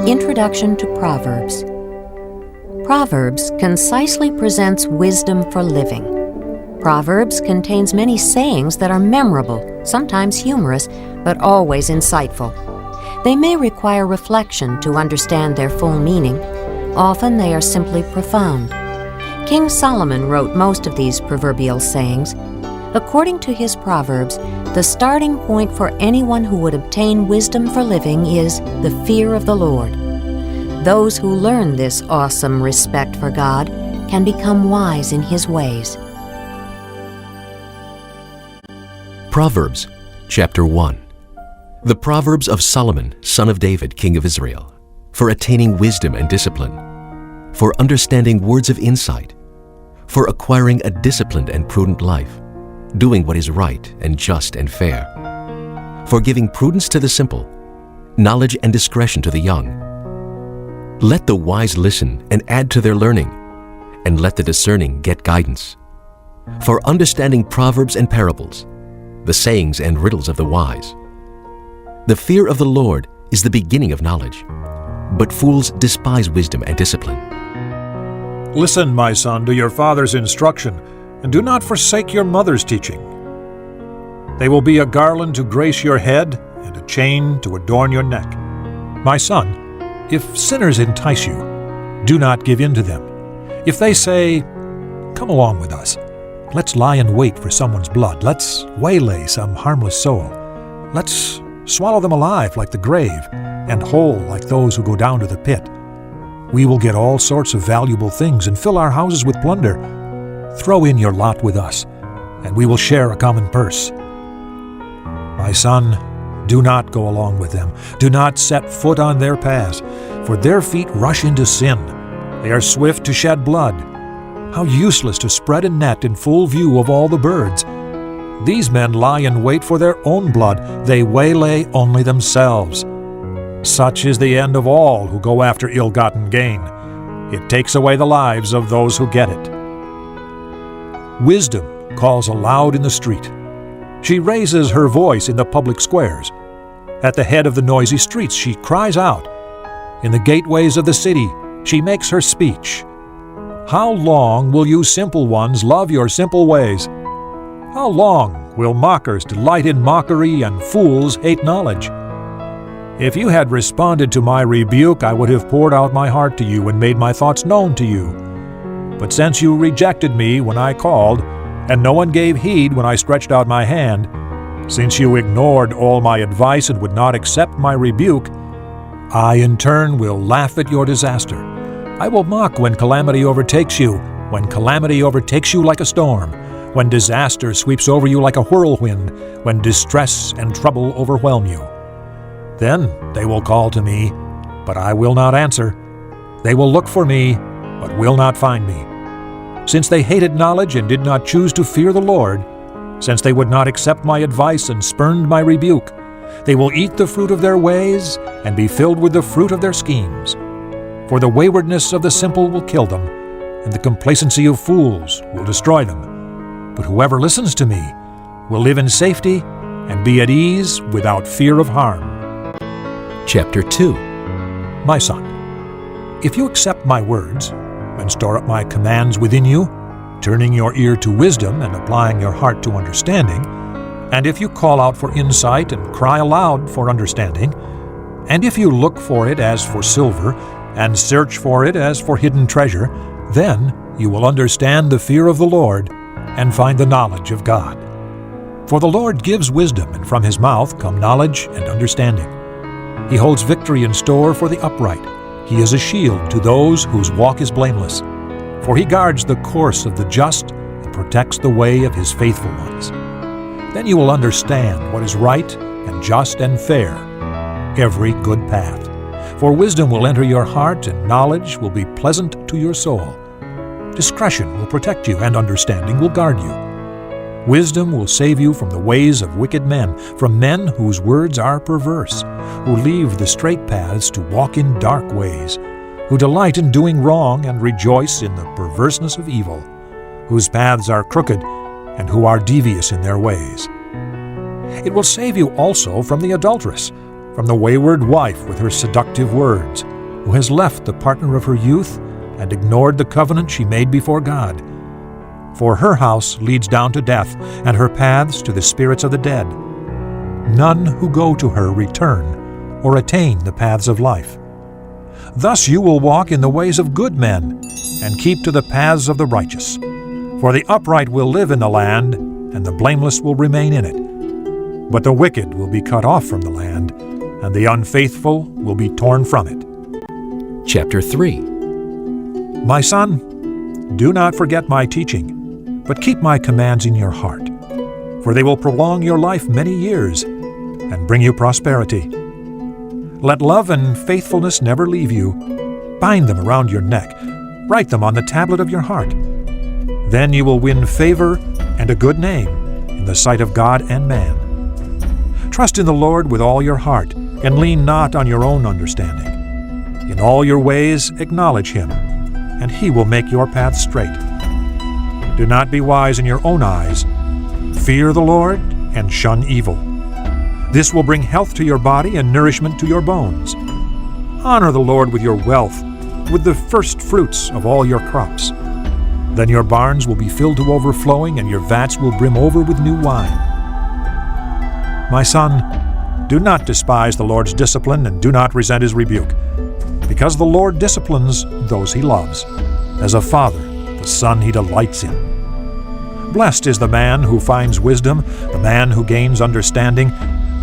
Introduction to Proverbs. Proverbs concisely presents wisdom for living. Proverbs contains many sayings that are memorable, sometimes humorous, but always insightful. They may require reflection to understand their full meaning. Often they are simply profound. King Solomon wrote most of these proverbial sayings. According to his Proverbs, the starting point for anyone who would obtain wisdom for living is the fear of the Lord. Those who learn this awesome respect for God can become wise in His ways. Proverbs, chapter 1. The Proverbs of Solomon, son of David, king of Israel, for attaining wisdom and discipline, for understanding words of insight, for acquiring a disciplined and prudent life, doing what is right and just and fair, for giving prudence to the simple, knowledge and discretion to the young. Let the wise listen and add to their learning, and let the discerning get guidance. For understanding proverbs and parables, the sayings and riddles of the wise. The fear of the Lord is the beginning of knowledge, but fools despise wisdom and discipline. Listen, my son, to your father's instruction, and do not forsake your mother's teaching. They will be a garland to grace your head and a chain to adorn your neck. My son, if sinners entice you, do not give in to them. If they say, "Come along with us, let's lie in wait for someone's blood, let's waylay some harmless soul, let's swallow them alive like the grave, and whole like those who go down to the pit. We will get all sorts of valuable things and fill our houses with plunder. Throw in your lot with us, and we will share a common purse." My son, do not go along with them. Do not set foot on their paths, for their feet rush into sin. They are swift to shed blood. How useless to spread a net in full view of all the birds. These men lie in wait for their own blood. They waylay only themselves. Such is the end of all who go after ill-gotten gain. It takes away the lives of those who get it. Wisdom calls aloud in the street. She raises her voice in the public squares. At the head of the noisy streets she cries out. In the gateways of the city she makes her speech. How long will you simple ones love your simple ways? How long will mockers delight in mockery and fools hate knowledge? If you had responded to my rebuke, I would have poured out my heart to you and made my thoughts known to you. But since you rejected me when I called, and no one gave heed when I stretched out my hand, since you ignored all my advice and would not accept my rebuke, I in turn will laugh at your disaster. I will mock when calamity overtakes you, when calamity overtakes you like a storm, when disaster sweeps over you like a whirlwind, when distress and trouble overwhelm you. Then they will call to me, but I will not answer. They will look for me, but will not find me. Since they hated knowledge and did not choose to fear the Lord, since they would not accept my advice and spurned my rebuke, they will eat the fruit of their ways and be filled with the fruit of their schemes. For the waywardness of the simple will kill them, and the complacency of fools will destroy them. But whoever listens to me will live in safety and be at ease without fear of harm. Chapter 2. My son, if you accept my words and store up my commands within you, turning your ear to wisdom and applying your heart to understanding, and if you call out for insight and cry aloud for understanding, and if you look for it as for silver and search for it as for hidden treasure, then you will understand the fear of the Lord and find the knowledge of God. For the Lord gives wisdom, and from His mouth come knowledge and understanding. He holds victory in store for the upright. He is a shield to those whose walk is blameless. For He guards the course of the just and protects the way of His faithful ones. Then you will understand what is right and just and fair, every good path. For wisdom will enter your heart, and knowledge will be pleasant to your soul. Discretion will protect you, and understanding will guard you. Wisdom will save you from the ways of wicked men, from men whose words are perverse, who leave the straight paths to walk in dark ways, who delight in doing wrong and rejoice in the perverseness of evil, whose paths are crooked and who are devious in their ways. It will save you also from the adulteress, from the wayward wife with her seductive words, who has left the partner of her youth and ignored the covenant she made before God. For her house leads down to death, and her paths to the spirits of the dead. None who go to her return or attain the paths of life. Thus you will walk in the ways of good men, and keep to the paths of the righteous. For the upright will live in the land, and the blameless will remain in it. But the wicked will be cut off from the land, and the unfaithful will be torn from it. Chapter 3. My son, do not forget my teaching, but keep my commands in your heart, for they will prolong your life many years and bring you prosperity. Let love and faithfulness never leave you. Bind them around your neck. Write them on the tablet of your heart. Then you will win favor and a good name in the sight of God and man. Trust in the Lord with all your heart, and lean not on your own understanding. In all your ways acknowledge Him, and He will make your path straight. Do not be wise in your own eyes. Fear the Lord and shun evil. This will bring health to your body and nourishment to your bones. Honor the Lord with your wealth, with the first fruits of all your crops. Then your barns will be filled to overflowing, and your vats will brim over with new wine. My son, do not despise the Lord's discipline, and do not resent His rebuke, because the Lord disciplines those He loves, as a father the son He delights in. Blessed is the man who finds wisdom, the man who gains understanding,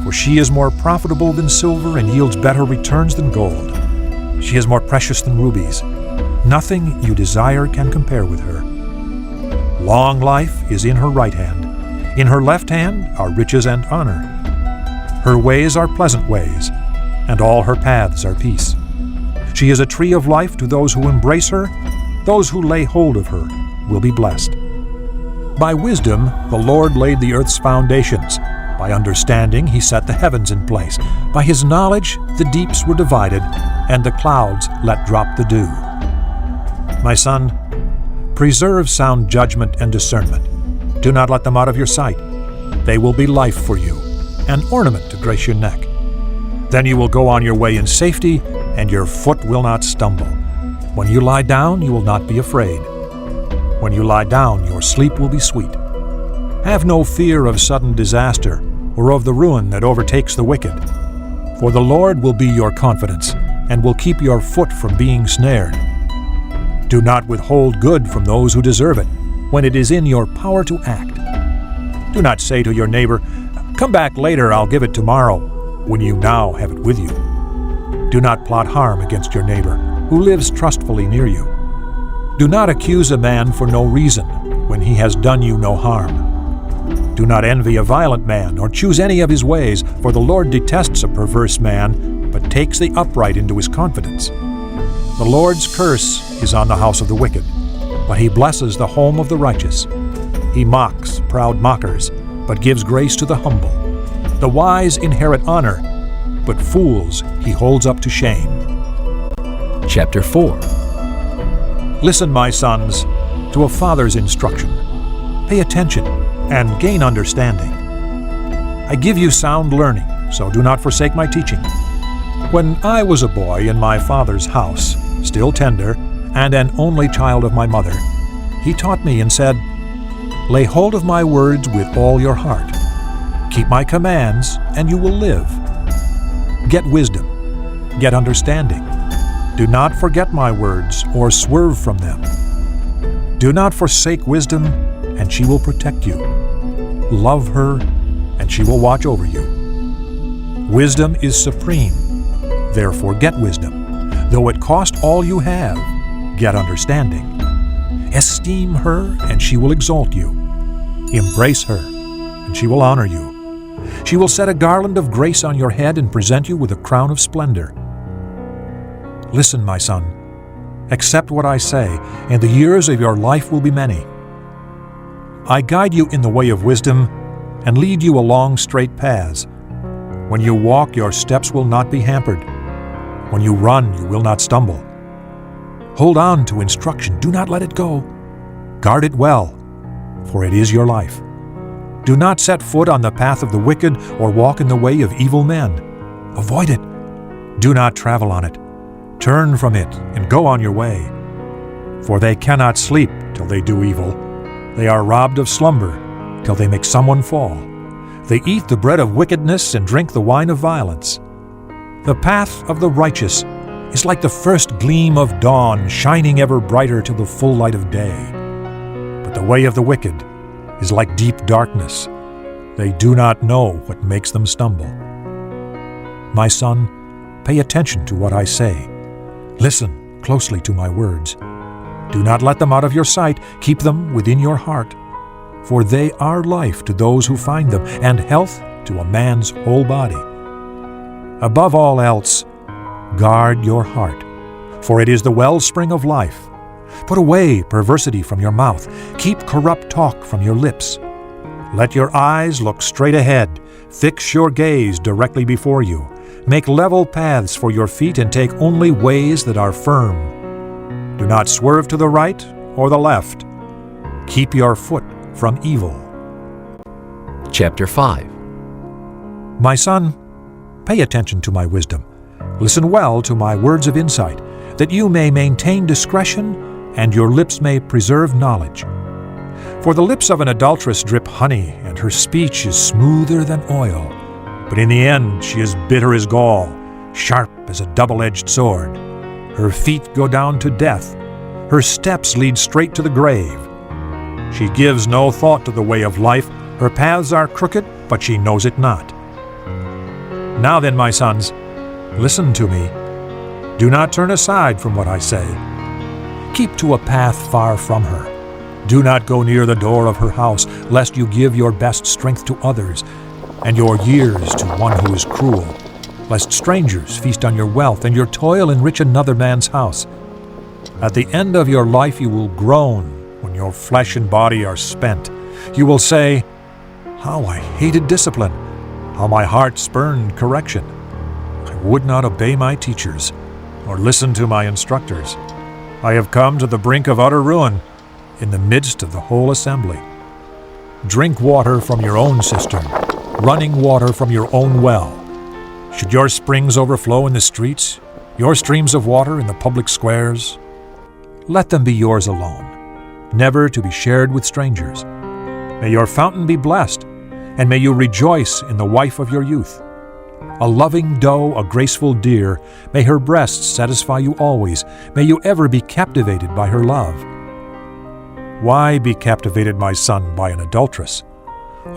for she is more profitable than silver and yields better returns than gold. She is more precious than rubies. Nothing you desire can compare with her. Long life is in her right hand. In her left hand are riches and honor. Her ways are pleasant ways, and all her paths are peace. She is a tree of life to those who embrace her. Those who lay hold of her will be blessed. By wisdom the Lord laid the earth's foundations. By understanding He set the heavens in place. By His knowledge the deeps were divided, and the clouds let drop the dew. My son, preserve sound judgment and discernment. Do not let them out of your sight. They will be life for you, an ornament to grace your neck. Then you will go on your way in safety, and your foot will not stumble. When you lie down, you will not be afraid. When you lie down, your sleep will be sweet. Have no fear of sudden disaster, or of the ruin that overtakes the wicked. For the Lord will be your confidence, and will keep your foot from being snared. Do not withhold good from those who deserve it, when it is in your power to act. Do not say to your neighbor, "Come back later, I'll give it tomorrow," when you now have it with you. Do not plot harm against your neighbor, who lives trustfully near you. Do not accuse a man for no reason, when he has done you no harm. Do not envy a violent man, or choose any of his ways, for the Lord detests a perverse man, but takes the upright into His confidence. The Lord's curse is on the house of the wicked, but He blesses the home of the righteous. He mocks proud mockers, but gives grace to the humble. The wise inherit honor, but fools He holds up to shame. Chapter 4. Listen, my sons, to a father's instruction. Pay attention and gain understanding. I give you sound learning, so do not forsake my teaching. When I was a boy in my father's house, still tender, and an only child of my mother, He taught me and said, "Lay hold of my words with all your heart. Keep my commands, and you will live. Get wisdom, get understanding. Do not forget my words or swerve from them. Do not forsake wisdom, and she will protect you. Love her, and she will watch over you. Wisdom is supreme, therefore get wisdom. Though it cost all you have, get understanding. Esteem her, and she will exalt you. Embrace her, and she will honor you. She will set a garland of grace on your head and present you with a crown of splendor. Listen, my son. Accept what I say, and the years of your life will be many. I guide you in the way of wisdom and lead you along straight paths. When you walk, your steps will not be hampered. When you run, you will not stumble. Hold on to instruction. Do not let it go. Guard it well, for it is your life. Do not set foot on the path of the wicked or walk in the way of evil men. Avoid it. Do not travel on it. Turn from it and go on your way. For they cannot sleep till they do evil. They are robbed of slumber till they make someone fall. They eat the bread of wickedness and drink the wine of violence. The path of the righteous is like the first gleam of dawn, shining ever brighter till the full light of day. But the way of the wicked is like deep darkness. They do not know what makes them stumble. My son, pay attention to what I say. Listen closely to my words. Do not let them out of your sight. Keep them within your heart. For they are life to those who find them, and health to a man's whole body. Above all else, guard your heart, for it is the wellspring of life. Put away perversity from your mouth. Keep corrupt talk from your lips. Let your eyes look straight ahead. Fix your gaze directly before you. Make level paths for your feet and take only ways that are firm. Do not swerve to the right or the left. Keep your foot from evil. Chapter 5. My son, pay attention to my wisdom. Listen well to my words of insight, that you may maintain discretion and your lips may preserve knowledge. For the lips of an adulteress drip honey, and her speech is smoother than oil. But in the end she is bitter as gall, sharp as a double-edged sword. Her feet go down to death. Her steps lead straight to the grave. She gives no thought to the way of life. Her paths are crooked, but she knows it not. Now then, my sons, listen to me. Do not turn aside from what I say. Keep to a path far from her. Do not go near the door of her house, lest you give your best strength to others, and your years to one who is cruel, lest strangers feast on your wealth, and your toil enrich another man's house. At the end of your life you will groan when your flesh and body are spent. You will say, "How I hated discipline! How my heart spurned correction! I would not obey my teachers, or listen to my instructors. I have come to the brink of utter ruin, in the midst of the whole assembly. Drink water from your own cistern, running water from your own well. Should your springs overflow in the streets, your streams of water in the public squares? Let them be yours alone, never to be shared with strangers. May your fountain be blessed, and may you rejoice in the wife of your youth. A loving doe, a graceful deer, may her breasts satisfy you always. May you ever be captivated by her love. Why be captivated, my son, by an adulteress?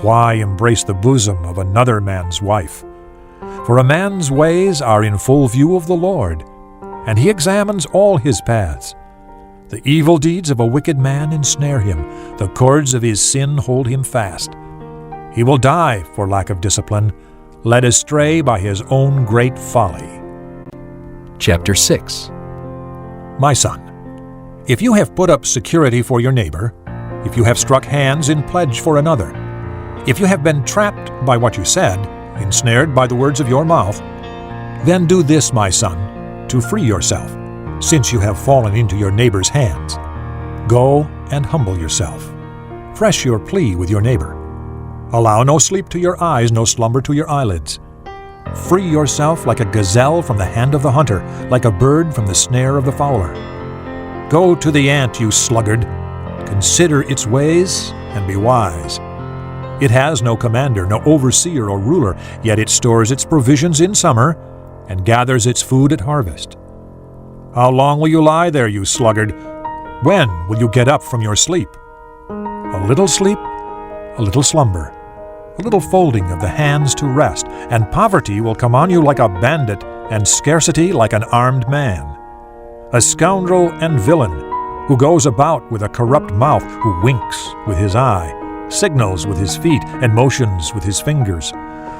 Why embrace the bosom of another man's wife? For a man's ways are in full view of the Lord, and he examines all his paths. The evil deeds of a wicked man ensnare him. The cords of his sin hold him fast. He will die for lack of discipline, led astray by his own great folly. Chapter 6. My son, if you have put up security for your neighbor, if you have struck hands in pledge for another, if you have been trapped by what you said, ensnared by the words of your mouth, then do this, my son, to free yourself, since you have fallen into your neighbor's hands. Go and humble yourself. Fresh your plea with your neighbor. Allow no sleep to your eyes, no slumber to your eyelids. Free yourself like a gazelle from the hand of the hunter, like a bird from the snare of the fowler. Go to the ant, you sluggard. Consider its ways and be wise. It has no commander, no overseer or ruler, yet it stores its provisions in summer and gathers its food at harvest. How long will you lie there, you sluggard? When will you get up from your sleep? A little sleep, a little slumber, a little folding of the hands to rest, and poverty will come on you like a bandit, and scarcity like an armed man. A scoundrel and villain, who goes about with a corrupt mouth, who winks with his eye, signals with his feet, and motions with his fingers,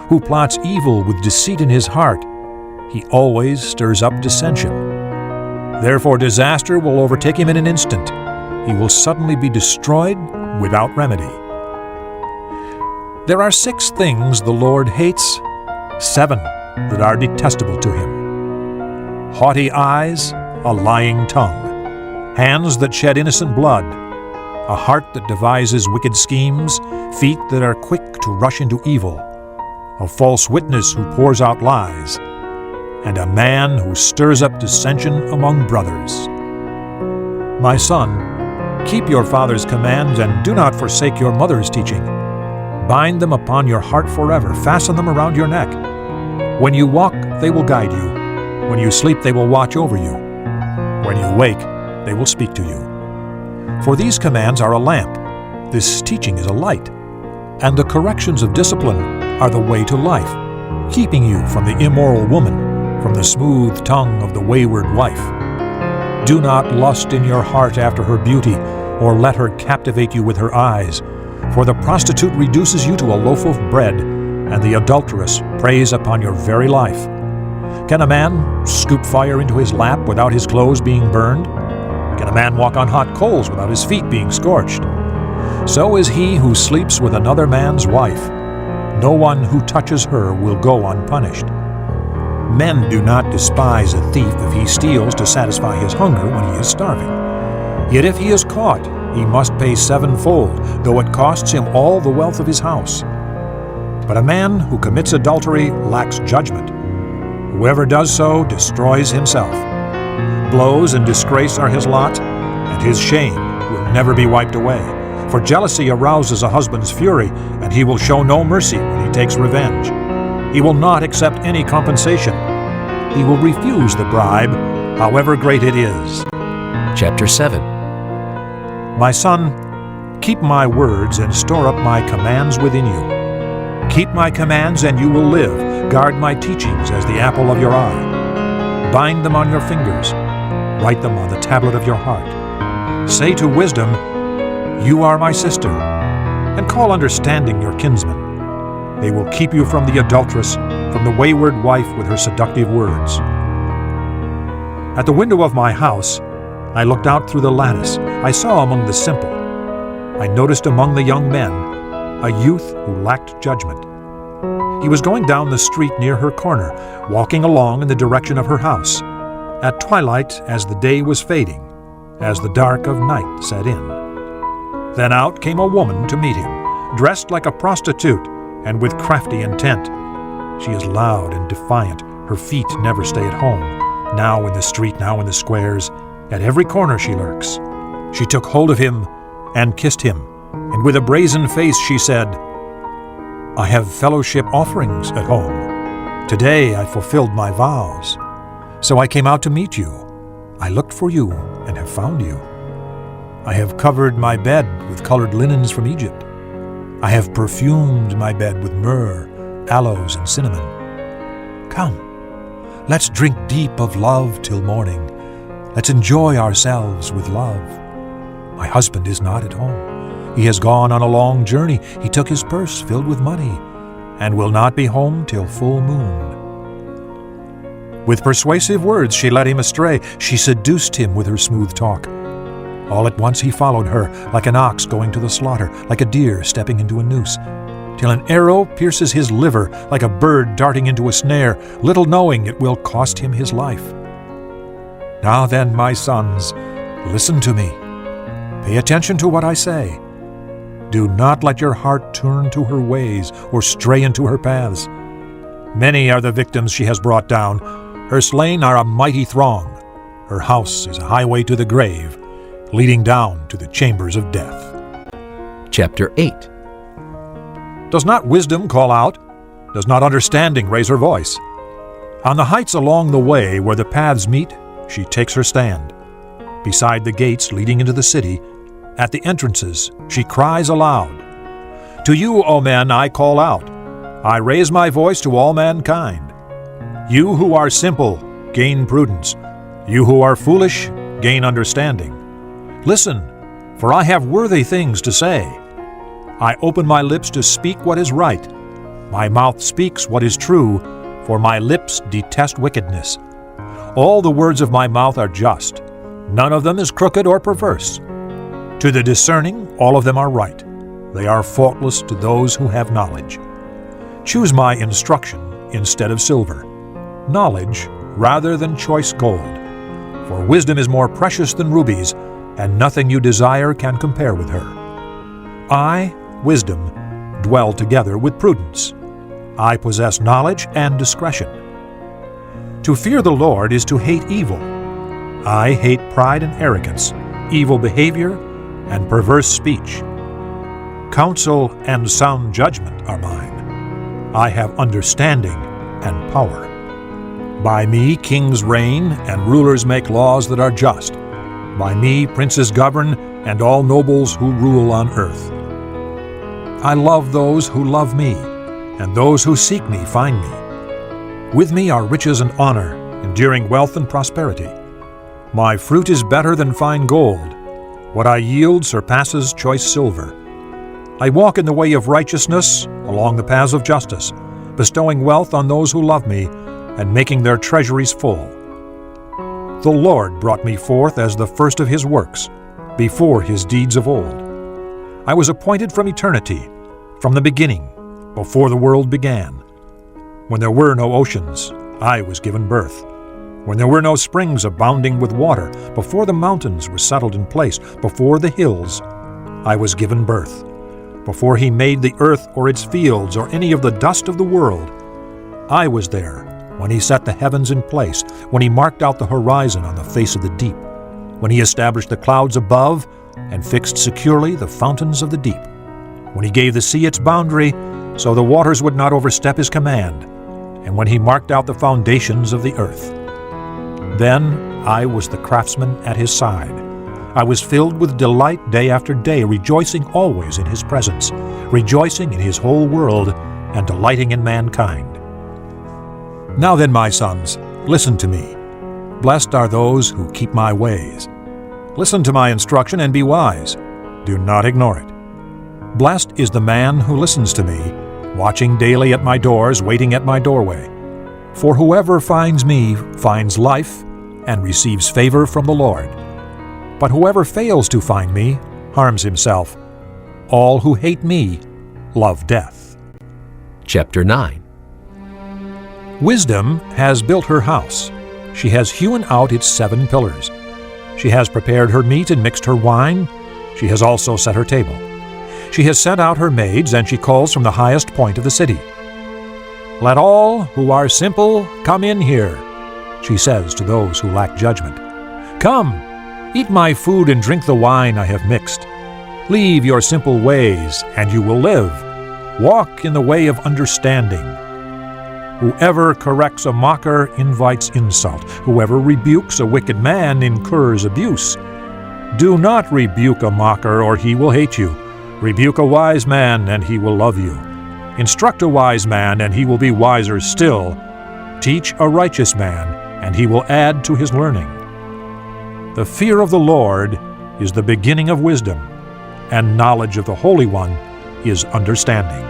who plots evil with deceit in his heart. He always stirs up dissension. Therefore disaster will overtake him in an instant. He will suddenly be destroyed without remedy. There are 6 things the Lord hates, 7 that are detestable to him: haughty eyes, a lying tongue, hands that shed innocent blood, a heart that devises wicked schemes, feet that are quick to rush into evil, a false witness who pours out lies, and a man who stirs up dissension among brothers. My son, keep your father's commands and do not forsake your mother's teaching. Bind them upon your heart forever, fasten them around your neck. When you walk, they will guide you. When you sleep, they will watch over you. When you wake, they will speak to you. For these commands are a lamp, this teaching is a light, and the corrections of discipline are the way to life, keeping you from the immoral woman, from the smooth tongue of the wayward wife. Do not lust in your heart after her beauty, or let her captivate you with her eyes. For the prostitute reduces you to a loaf of bread, and the adulteress preys upon your very life. Can a man scoop fire into his lap without his clothes being burned? Can a man walk on hot coals without his feet being scorched? So is he who sleeps with another man's wife. No one who touches her will go unpunished. Men do not despise a thief if he steals to satisfy his hunger when he is starving. Yet if he is caught, he must pay sevenfold, though it costs him all the wealth of his house. But a man who commits adultery lacks judgment. Whoever does so destroys himself. Blows and disgrace are his lot, and his shame will never be wiped away. For jealousy arouses a husband's fury, and he will show no mercy when he takes revenge. He will not accept any compensation. He will refuse the bribe, however great it is. Chapter 7. My son, keep my words and store up my commands within you. Keep my commands and you will live. Guard my teachings as the apple of your eye. Bind them on your fingers. Write them on the tablet of your heart. Say to wisdom, "You are my sister," and call understanding your kinsman. They will keep you from the adulteress, from the wayward wife with her seductive words. At the window of my house, I looked out through the lattice. I saw among the simple. I noticed among the young men a youth who lacked judgment. He was going down the street near her corner, walking along in the direction of her house, at twilight as the day was fading, as the dark of night set in. Then out came a woman to meet him, dressed like a prostitute and with crafty intent. She is loud and defiant. Her feet never stay at home. Now in the street, now in the squares. At every corner she lurks. She took hold of him and kissed him, and with a brazen face she said, "I have fellowship offerings at home. Today I fulfilled my vows. So I came out to meet you. I looked for you and have found you. I have covered my bed with colored linens from Egypt. I have perfumed my bed with myrrh, aloes, and cinnamon. Come, let's drink deep of love till morning. Let's enjoy ourselves with love. My husband is not at home. He has gone on a long journey. He took his purse filled with money and will not be home till full moon." With persuasive words she led him astray. She seduced him with her smooth talk. All at once he followed her, like an ox going to the slaughter, like a deer stepping into a noose, till an arrow pierces his liver, like a bird darting into a snare, little knowing it will cost him his life. Now then, my sons, listen to me. Pay attention to what I say. Do not let your heart turn to her ways or stray into her paths. Many are the victims she has brought down. Her slain are a mighty throng. Her house is a highway to the grave, leading down to the chambers of death. Chapter 8. Does not wisdom call out? Does not understanding raise her voice? On the heights along the way where the paths meet, she takes her stand. Beside the gates leading into the city, at the entrances, she cries aloud. To you, O men, I call out. I raise my voice to all mankind. You who are simple, gain prudence. You who are foolish, gain understanding. Listen, for I have worthy things to say. I open my lips to speak what is right. My mouth speaks what is true, for my lips detest wickedness. All the words of my mouth are just. None of them is crooked or perverse. To the discerning, all of them are right. They are faultless to those who have knowledge. Choose my instruction instead of silver, knowledge rather than choice gold. For wisdom is more precious than rubies, and nothing you desire can compare with her. I, wisdom, dwell together with prudence. I possess knowledge and discretion. To fear the Lord is to hate evil. I hate pride and arrogance, evil behavior, and perverse speech. Counsel and sound judgment are mine. I have understanding and power. By me kings reign, and rulers make laws that are just. By me princes govern, and all nobles who rule on earth. I love those who love me, and those who seek me find me. With me are riches and honor, enduring wealth and prosperity. My fruit is better than fine gold. What I yield surpasses choice silver. I walk in the way of righteousness, along the paths of justice, bestowing wealth on those who love me, and making their treasuries full. The Lord brought me forth as the first of his works, before his deeds of old. I was appointed from eternity, from the beginning, before the world began. When there were no oceans, I was given birth. When there were no springs abounding with water, before the mountains were settled in place, before the hills, I was given birth. Before he made the earth or its fields or any of the dust of the world, I was there. When he set the heavens in place, when he marked out the horizon on the face of the deep, when he established the clouds above and fixed securely the fountains of the deep, when he gave the sea its boundary so the waters would not overstep his command, and when he marked out the foundations of the earth. Then I was the craftsman at his side. I was filled with delight day after day, rejoicing always in his presence, rejoicing in his whole world, and delighting in mankind. Now then, my sons, listen to me. Blessed are those who keep my ways. Listen to my instruction and be wise. Do not ignore it. Blessed is the man who listens to me, watching daily at my doors, waiting at my doorway. For whoever finds me finds life and receives favor from the Lord. But whoever fails to find me harms himself. All who hate me love death. Chapter 9. Wisdom has built her house. She has hewn out its 7 pillars. She has prepared her meat and mixed her wine. She has also set her table. She has sent out her maids, and she calls from the highest point of the city. Let all who are simple come in here, she says to those who lack judgment. Come, eat my food and drink the wine I have mixed. Leave your simple ways, and you will live. Walk in the way of understanding. Whoever corrects a mocker invites insult. Whoever rebukes a wicked man incurs abuse. Do not rebuke a mocker, or he will hate you. Rebuke a wise man, and he will love you. Instruct a wise man, and he will be wiser still. Teach a righteous man, and he will add to his learning. The fear of the Lord is the beginning of wisdom, and knowledge of the Holy One is understanding.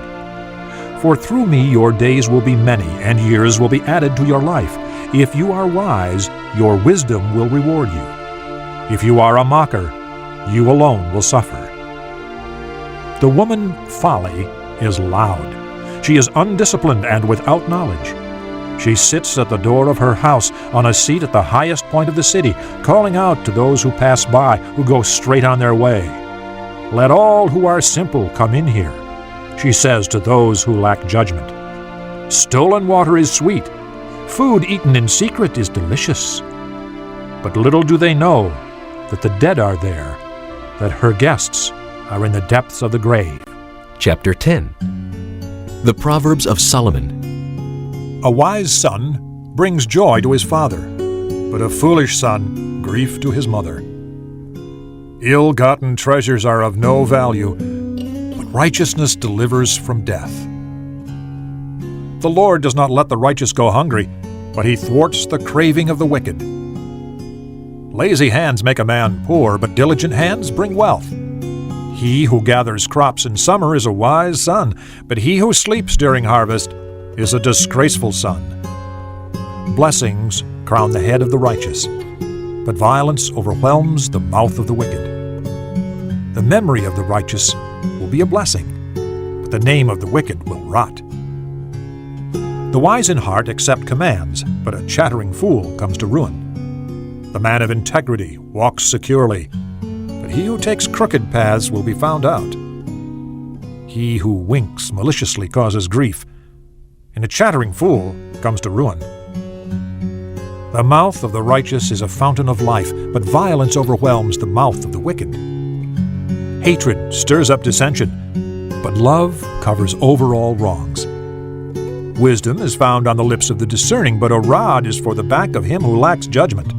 For through me your days will be many, and years will be added to your life. If you are wise, your wisdom will reward you. If you are a mocker, you alone will suffer. The woman folly is loud. She is undisciplined and without knowledge. She sits at the door of her house on a seat at the highest point of the city, calling out to those who pass by, who go straight on their way. Let all who are simple come in here, she says to those who lack judgment. Stolen water is sweet. Food eaten in secret is delicious. But little do they know that the dead are there, that her guests are in the depths of the grave. Chapter 10. The Proverbs of Solomon. A wise son brings joy to his father, but a foolish son grief to his mother. Ill-gotten treasures are of no value, but righteousness delivers from death. The Lord does not let the righteous go hungry, but he thwarts the craving of the wicked. Lazy hands make a man poor, but diligent hands bring wealth. He who gathers crops in summer is a wise son, but he who sleeps during harvest is a disgraceful son. Blessings crown the head of the righteous, but violence overwhelms the mouth of the wicked. The memory of the righteous will be a blessing, but the name of the wicked will rot. The wise in heart accept commands, but a chattering fool comes to ruin. The man of integrity walks securely, but he who takes crooked paths will be found out. He who winks maliciously causes grief, and a chattering fool comes to ruin. The mouth of the righteous is a fountain of life, but violence overwhelms the mouth of the wicked. Hatred stirs up dissension, but love covers over all wrongs. Wisdom is found on the lips of the discerning, but a rod is for the back of him who lacks judgment.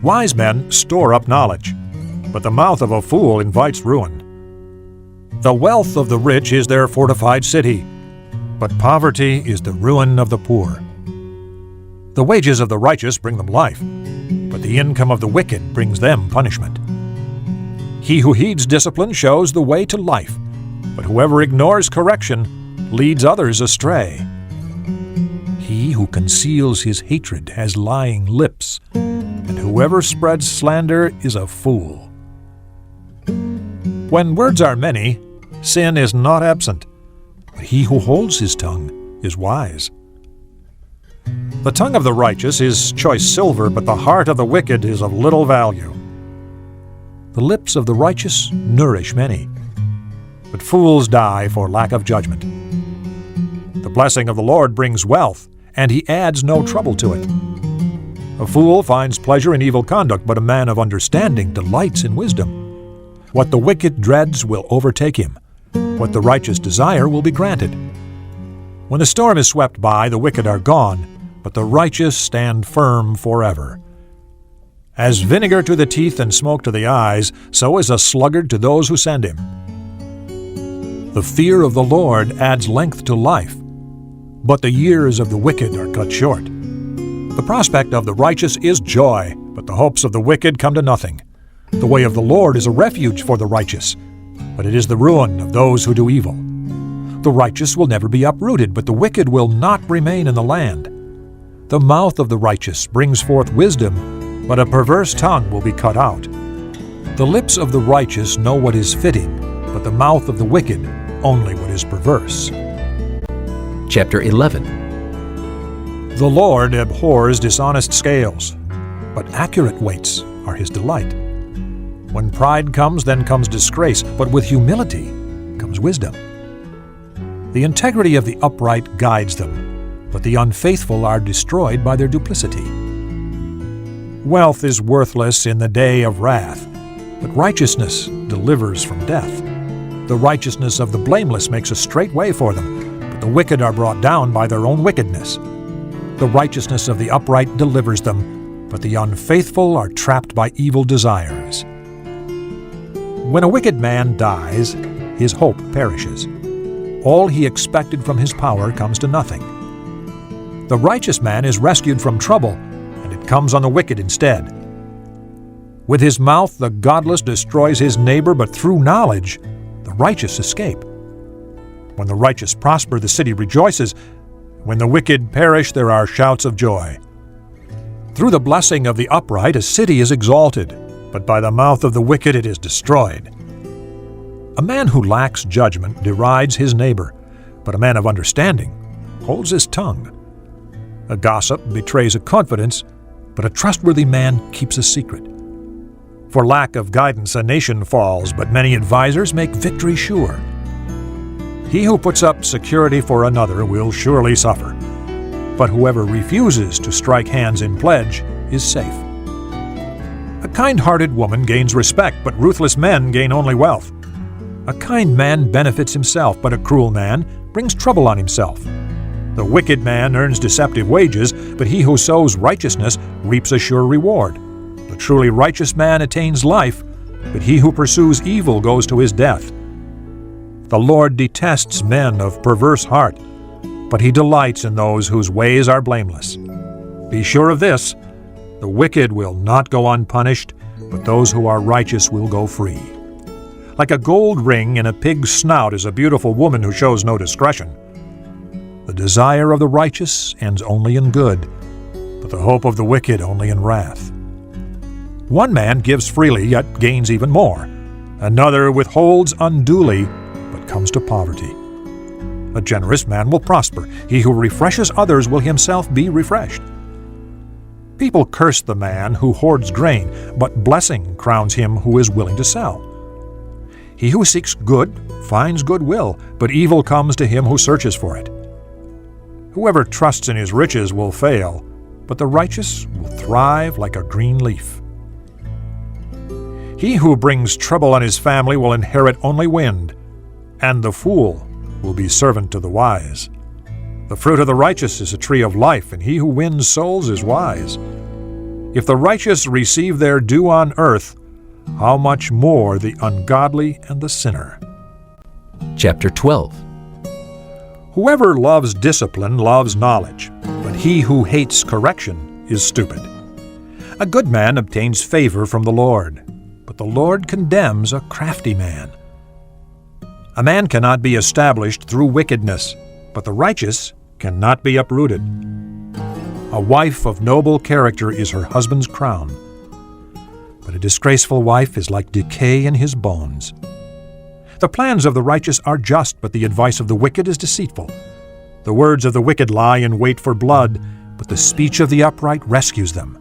Wise men store up knowledge, but the mouth of a fool invites ruin. The wealth of the rich is their fortified city, but poverty is the ruin of the poor. The wages of the righteous bring them life, but the income of the wicked brings them punishment. He who heeds discipline shows the way to life, but whoever ignores correction leads others astray. He who conceals his hatred has lying lips, and whoever spreads slander is a fool. When words are many, sin is not absent, but he who holds his tongue is wise. The tongue of the righteous is choice silver, but the heart of the wicked is of little value. The lips of the righteous nourish many, but fools die for lack of judgment. The blessing of the Lord brings wealth, and he adds no trouble to it. A fool finds pleasure in evil conduct, but a man of understanding delights in wisdom. What the wicked dreads will overtake him. What the righteous desire will be granted. When the storm is swept by, the wicked are gone, but the righteous stand firm forever. As vinegar to the teeth and smoke to the eyes, so is a sluggard to those who send him. The fear of the Lord adds length to life, but the years of the wicked are cut short. The prospect of the righteous is joy, but the hopes of the wicked come to nothing. The way of the Lord is a refuge for the righteous, but it is the ruin of those who do evil. The righteous will never be uprooted, but the wicked will not remain in the land. The mouth of the righteous brings forth wisdom, but a perverse tongue will be cut out. The lips of the righteous know what is fitting, but the mouth of the wicked only what is perverse. Chapter 11. The Lord abhors dishonest scales, but accurate weights are his delight. When pride comes, then comes disgrace, but with humility comes wisdom. The integrity of the upright guides them, but the unfaithful are destroyed by their duplicity. Wealth is worthless in the day of wrath, but righteousness delivers from death. The righteousness of the blameless makes a straight way for them, but the wicked are brought down by their own wickedness. The righteousness of the upright delivers them, but the unfaithful are trapped by evil desires. When a wicked man dies, his hope perishes. All he expected from his power comes to nothing. The righteous man is rescued from trouble, and it comes on the wicked instead. With his mouth the godless destroys his neighbor, but through knowledge the righteous escape. When the righteous prosper, the city rejoices. When the wicked perish, there are shouts of joy. Through the blessing of the upright, a city is exalted, but by the mouth of the wicked it is destroyed. A man who lacks judgment derides his neighbor, but a man of understanding holds his tongue. A gossip betrays a confidence, but a trustworthy man keeps a secret. For lack of guidance a nation falls, but many advisers make victory sure. He who puts up security for another will surely suffer, but whoever refuses to strike hands in pledge is safe. A kind-hearted woman gains respect, but ruthless men gain only wealth. A kind man benefits himself, but a cruel man brings trouble on himself. The wicked man earns deceptive wages, but he who sows righteousness reaps a sure reward. The truly righteous man attains life, but he who pursues evil goes to his death. The Lord detests men of perverse heart, but he delights in those whose ways are blameless. Be sure of this, the wicked will not go unpunished, but those who are righteous will go free. Like a gold ring in a pig's snout is a beautiful woman who shows no discretion. The desire of the righteous ends only in good, but the hope of the wicked only in wrath. One man gives freely, yet gains even more. Another withholds unduly, but comes to poverty. A generous man will prosper. He who refreshes others will himself be refreshed. People curse the man who hoards grain, but blessing crowns him who is willing to sell. He who seeks good finds goodwill, but evil comes to him who searches for it. Whoever trusts in his riches will fail, but the righteous will thrive like a green leaf. He who brings trouble on his family will inherit only wind, and the fool will be servant to the wise. The fruit of the righteous is a tree of life, and he who wins souls is wise. If the righteous receive their due on earth, how much more the ungodly and the sinner? Chapter 12. Whoever loves discipline loves knowledge, but he who hates correction is stupid. A good man obtains favor from the Lord, but the Lord condemns a crafty man. A man cannot be established through wickedness, but the righteous cannot be uprooted. A wife of noble character is her husband's crown, but a disgraceful wife is like decay in his bones. The plans of the righteous are just, but the advice of the wicked is deceitful. The words of the wicked lie in wait for blood, but the speech of the upright rescues them.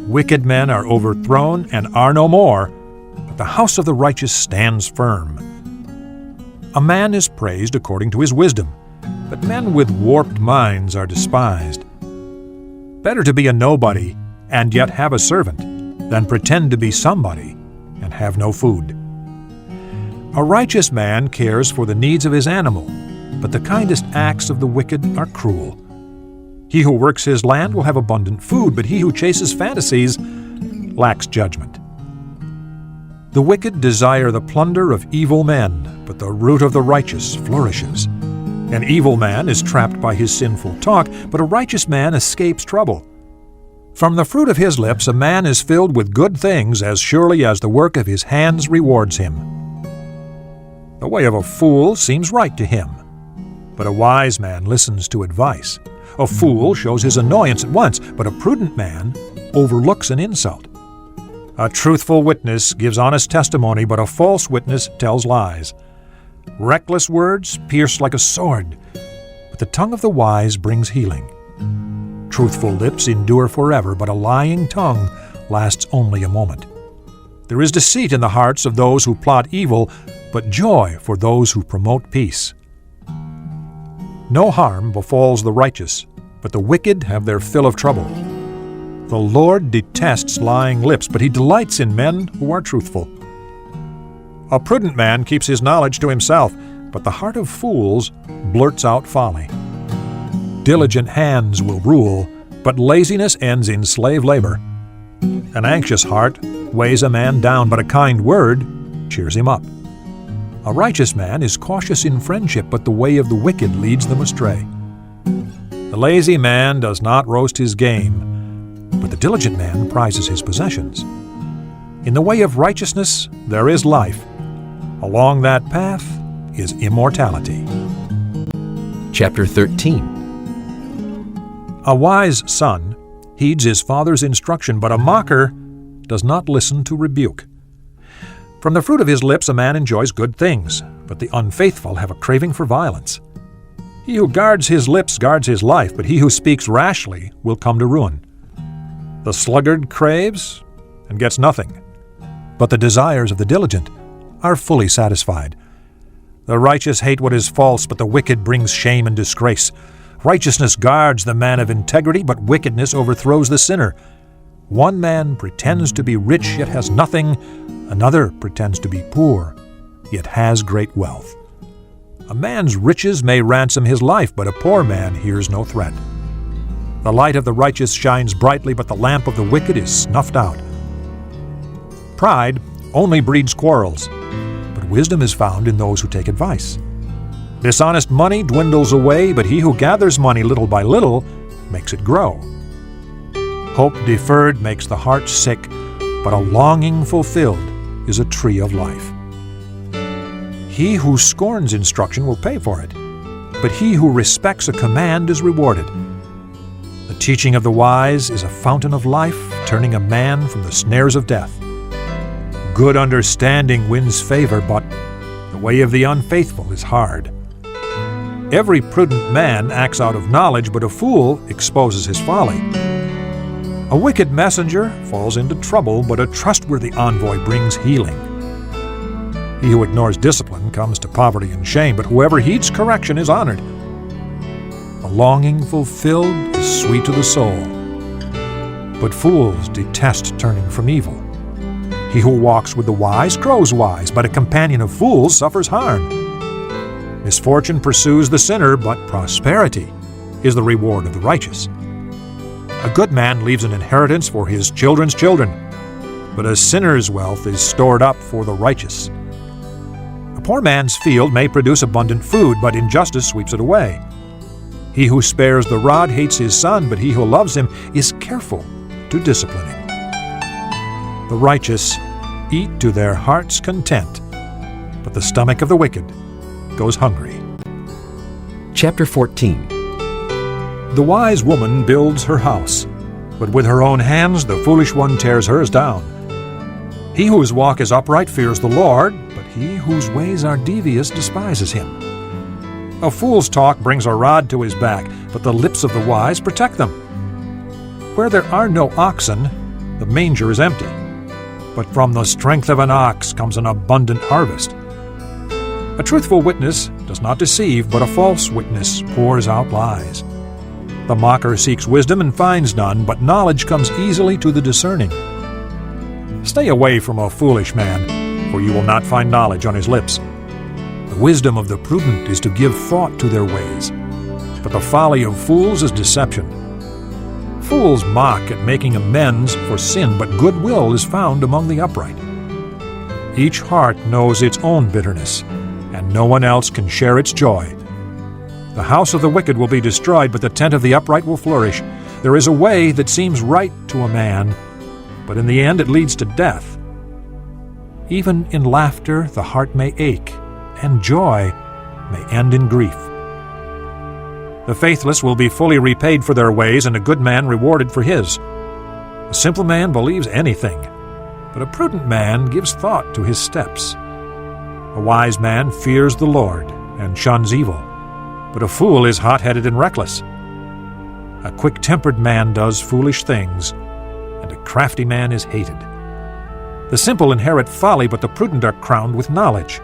Wicked men are overthrown and are no more, but the house of the righteous stands firm. A man is praised according to his wisdom, but men with warped minds are despised. Better to be a nobody and yet have a servant than pretend to be somebody and have no food. A righteous man cares for the needs of his animal, but the kindest acts of the wicked are cruel. He who works his land will have abundant food, but he who chases fantasies lacks judgment. The wicked desire the plunder of evil men, but the root of the righteous flourishes. An evil man is trapped by his sinful talk, but a righteous man escapes trouble. From the fruit of his lips a man is filled with good things as surely as the work of his hands rewards him. The way of a fool seems right to him, but a wise man listens to advice. A fool shows his annoyance at once, but a prudent man overlooks an insult. A truthful witness gives honest testimony, but a false witness tells lies. Reckless words pierce like a sword, but the tongue of the wise brings healing. Truthful lips endure forever, but a lying tongue lasts only a moment. There is deceit in the hearts of those who plot evil, but joy for those who promote peace. No harm befalls the righteous, but the wicked have their fill of trouble. The Lord detests lying lips, but he delights in men who are truthful. A prudent man keeps his knowledge to himself, but the heart of fools blurts out folly. Diligent hands will rule, but laziness ends in slave labor. An anxious heart weighs a man down, but a kind word cheers him up. A righteous man is cautious in friendship, but the way of the wicked leads them astray. The lazy man does not roast his game, but the diligent man prizes his possessions. In the way of righteousness there is life. Along that path is immortality. Chapter 13. A wise son heeds his father's instruction, but a mocker does not listen to rebuke. From the fruit of his lips a man enjoys good things, but the unfaithful have a craving for violence. He who guards his lips guards his life, but he who speaks rashly will come to ruin. The sluggard craves and gets nothing, but the desires of the diligent are fully satisfied. The righteous hate what is false, but the wicked brings shame and disgrace. Righteousness guards the man of integrity, but wickedness overthrows the sinner. One man pretends to be rich, yet has nothing. Another pretends to be poor, yet has great wealth. A man's riches may ransom his life, but a poor man hears no threat. The light of the righteous shines brightly, but the lamp of the wicked is snuffed out. Pride only breeds quarrels, but wisdom is found in those who take advice. Dishonest money dwindles away, but he who gathers money little by little makes it grow. Hope deferred makes the heart sick, but a longing fulfilled is a tree of life. He who scorns instruction will pay for it, but he who respects a command is rewarded. The teaching of the wise is a fountain of life, turning a man from the snares of death. Good understanding wins favor, but the way of the unfaithful is hard. Every prudent man acts out of knowledge, but a fool exposes his folly. A wicked messenger falls into trouble, but a trustworthy envoy brings healing. He who ignores discipline comes to poverty and shame, but whoever heeds correction is honored. A longing fulfilled is sweet to the soul, but fools detest turning from evil. He who walks with the wise grows wise, but a companion of fools suffers harm. Misfortune pursues the sinner, but prosperity is the reward of the righteous. A good man leaves an inheritance for his children's children, but a sinner's wealth is stored up for the righteous. A poor man's field may produce abundant food, but injustice sweeps it away. He who spares the rod hates his son, but he who loves him is careful to discipline him. The righteous eat to their heart's content, but the stomach of the wicked goes hungry. Chapter 14. The wise woman builds her house, but with her own hands the foolish one tears hers down. He whose walk is upright fears the Lord, but he whose ways are devious despises him. A fool's talk brings a rod to his back, but the lips of the wise protect them. Where there are no oxen, the manger is empty, but from the strength of an ox comes an abundant harvest. A truthful witness does not deceive, but a false witness pours out lies. The mocker seeks wisdom and finds none, but knowledge comes easily to the discerning. Stay away from a foolish man, for you will not find knowledge on his lips. The wisdom of the prudent is to give thought to their ways, but the folly of fools is deception. Fools mock at making amends for sin, but goodwill is found among the upright. Each heart knows its own bitterness, and no one else can share its joy. The house of the wicked will be destroyed, but the tent of the upright will flourish. There is a way that seems right to a man, but in the end it leads to death. Even in laughter the heart may ache, and joy may end in grief. The faithless will be fully repaid for their ways, and a good man rewarded for his. A simple man believes anything, but a prudent man gives thought to his steps. A wise man fears the Lord and shuns evil, but a fool is hot-headed and reckless. A quick-tempered man does foolish things, and a crafty man is hated. The simple inherit folly, but the prudent are crowned with knowledge.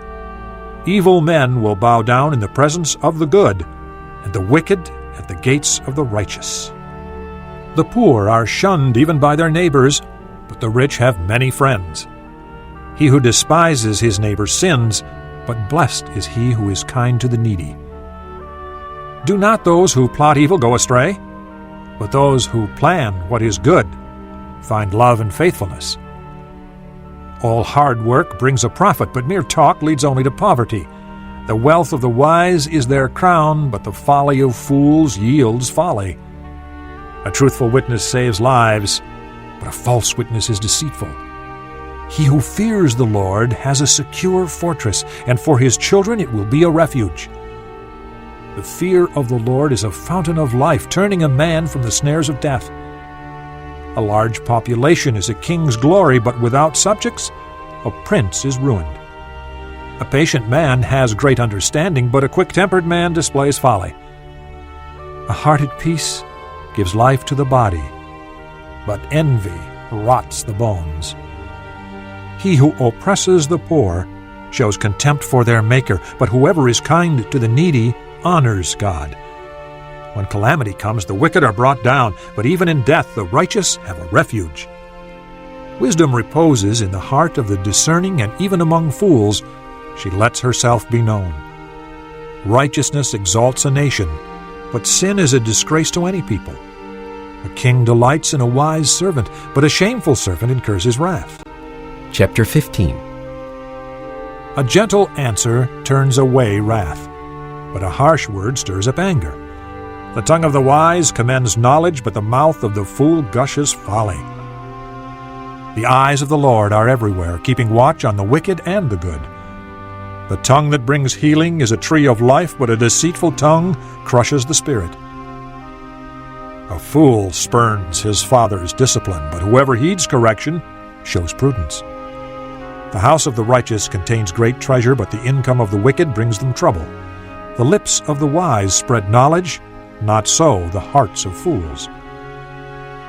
Evil men will bow down in the presence of the good, and the wicked at the gates of the righteous. The poor are shunned even by their neighbors, but the rich have many friends. He who despises his neighbor sins, but blessed is he who is kind to the needy. Do not those who plot evil go astray, but those who plan what is good find love and faithfulness. All hard work brings a profit, but mere talk leads only to poverty. The wealth of the wise is their crown, but the folly of fools yields folly. A truthful witness saves lives, but a false witness is deceitful. He who fears the Lord has a secure fortress, and for his children it will be a refuge. The fear of the Lord is a fountain of life, turning a man from the snares of death. A large population is a king's glory, but without subjects, a prince is ruined. A patient man has great understanding, but a quick-tempered man displays folly. A heart at peace gives life to the body, but envy rots the bones. He who oppresses the poor shows contempt for their Maker, but whoever is kind to the needy honors God. When calamity comes, the wicked are brought down, but even in death the righteous have a refuge. Wisdom reposes in the heart of the discerning, and even among fools she lets herself be known. Righteousness exalts a nation, but sin is a disgrace to any people. A king delights in a wise servant, but a shameful servant incurs his wrath. Chapter 15. A gentle answer turns away wrath, but a harsh word stirs up anger. The tongue of the wise commends knowledge, but the mouth of the fool gushes folly. The eyes of the Lord are everywhere, keeping watch on the wicked and the good. The tongue that brings healing is a tree of life, but a deceitful tongue crushes the spirit. A fool spurns his father's discipline, but whoever heeds correction shows prudence. The house of the righteous contains great treasure, but the income of the wicked brings them trouble. The lips of the wise spread knowledge, not so the hearts of fools.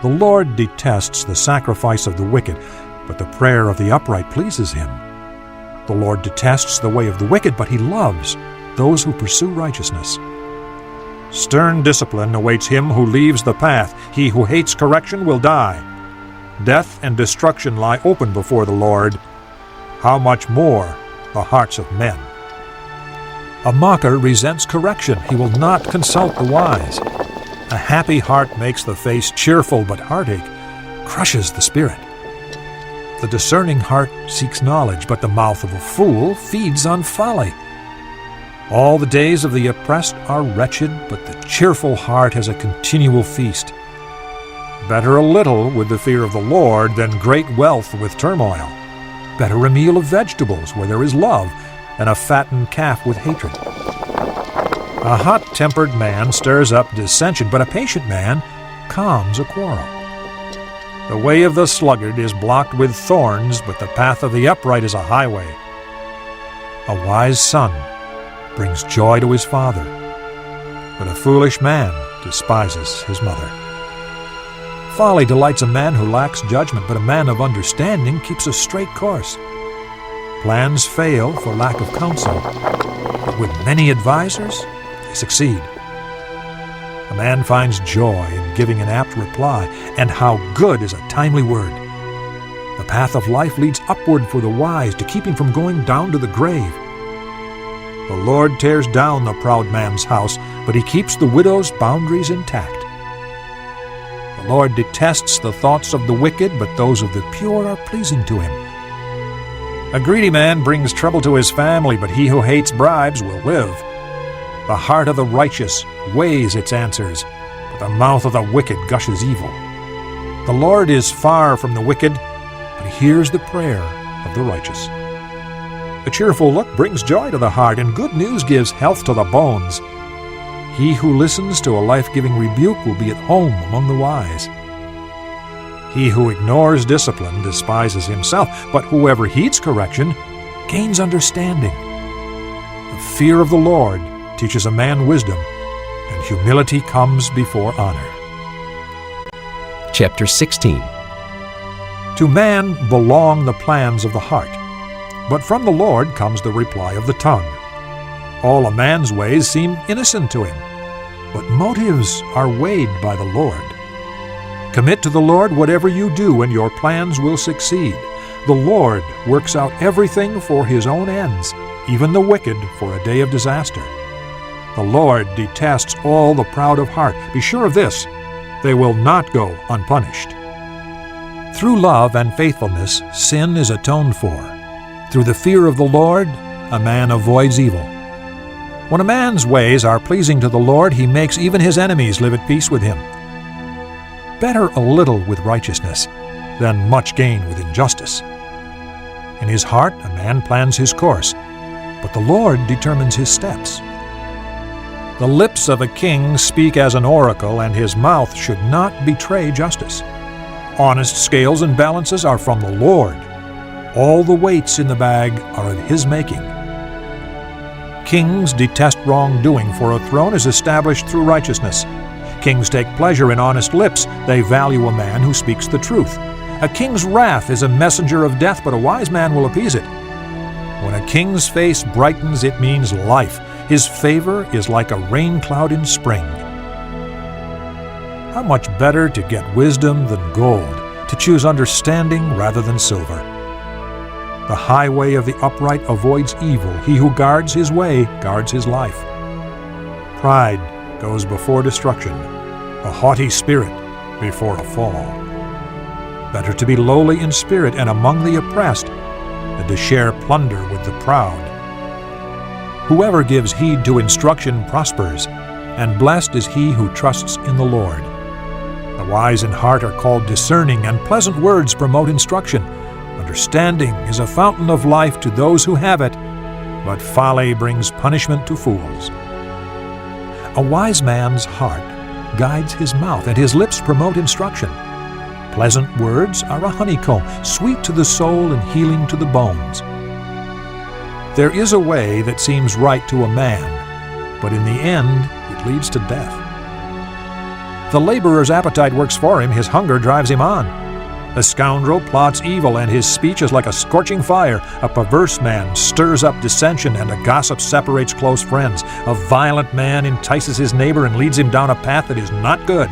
The Lord detests the sacrifice of the wicked, but the prayer of the upright pleases him. The Lord detests the way of the wicked, but he loves those who pursue righteousness. Stern discipline awaits him who leaves the path. He who hates correction will die. Death and destruction lie open before the Lord. How much more the hearts of men? A mocker resents correction. He will not consult the wise. A happy heart makes the face cheerful, but heartache crushes the spirit. The discerning heart seeks knowledge, but the mouth of a fool feeds on folly. All the days of the oppressed are wretched, but the cheerful heart has a continual feast. Better a little with the fear of the Lord than great wealth with turmoil. Better a meal of vegetables where there is love than a fattened calf with hatred. A hot-tempered man stirs up dissension, but a patient man calms a quarrel. The way of the sluggard is blocked with thorns, but the path of the upright is a highway. A wise son brings joy to his father, but a foolish man despises his mother. Folly delights a man who lacks judgment, but a man of understanding keeps a straight course. Plans fail for lack of counsel, but with many advisers, they succeed. A man finds joy in giving an apt reply, and how good is a timely word. The path of life leads upward for the wise to keep him from going down to the grave. The Lord tears down the proud man's house, but he keeps the widow's boundaries intact. The Lord detests the thoughts of the wicked, but those of the pure are pleasing to him. A greedy man brings trouble to his family, but he who hates bribes will live. The heart of the righteous weighs its answers, but the mouth of the wicked gushes evil. The Lord is far from the wicked, but he hears the prayer of the righteous. A cheerful look brings joy to the heart, and good news gives health to the bones. He who listens to a life-giving rebuke will be at home among the wise. He who ignores discipline despises himself, but whoever heeds correction gains understanding. The fear of the Lord teaches a man wisdom, and humility comes before honor. Chapter 16. To man belong the plans of the heart, but from the Lord comes the reply of the tongue. All a man's ways seem innocent to him, but motives are weighed by the Lord. Commit to the Lord whatever you do, and your plans will succeed. The Lord works out everything for his own ends, even the wicked for a day of disaster. The Lord detests all the proud of heart. Be sure of this, they will not go unpunished. Through love and faithfulness, sin is atoned for. Through the fear of the Lord, a man avoids evil. When a man's ways are pleasing to the Lord, he makes even his enemies live at peace with him. Better a little with righteousness than much gain with injustice. In his heart a man plans his course, but the Lord determines his steps. The lips of a king speak as an oracle, and his mouth should not betray justice. Honest scales and balances are from the Lord. All the weights in the bag are of his making. Kings detest wrongdoing, for a throne is established through righteousness. Kings take pleasure in honest lips. They value a man who speaks the truth. A king's wrath is a messenger of death, but a wise man will appease it. When a king's face brightens, it means life. His favor is like a rain cloud in spring. How much better to get wisdom than gold, to choose understanding rather than silver. The highway of the upright avoids evil. He who guards his way guards his life. Pride goes before destruction, a haughty spirit before a fall. Better to be lowly in spirit and among the oppressed than to share plunder with the proud. Whoever gives heed to instruction prospers, and blessed is he who trusts in the Lord. The wise in heart are called discerning, and pleasant words promote instruction. Understanding is a fountain of life to those who have it, but folly brings punishment to fools. A wise man's heart guides his mouth, and his lips promote instruction. Pleasant words are a honeycomb, sweet to the soul and healing to the bones. There is a way that seems right to a man, but in the end it leads to death. The laborer's appetite works for him, his hunger drives him on. The scoundrel plots evil, and his speech is like a scorching fire. A perverse man stirs up dissension, and a gossip separates close friends. A violent man entices his neighbor and leads him down a path that is not good.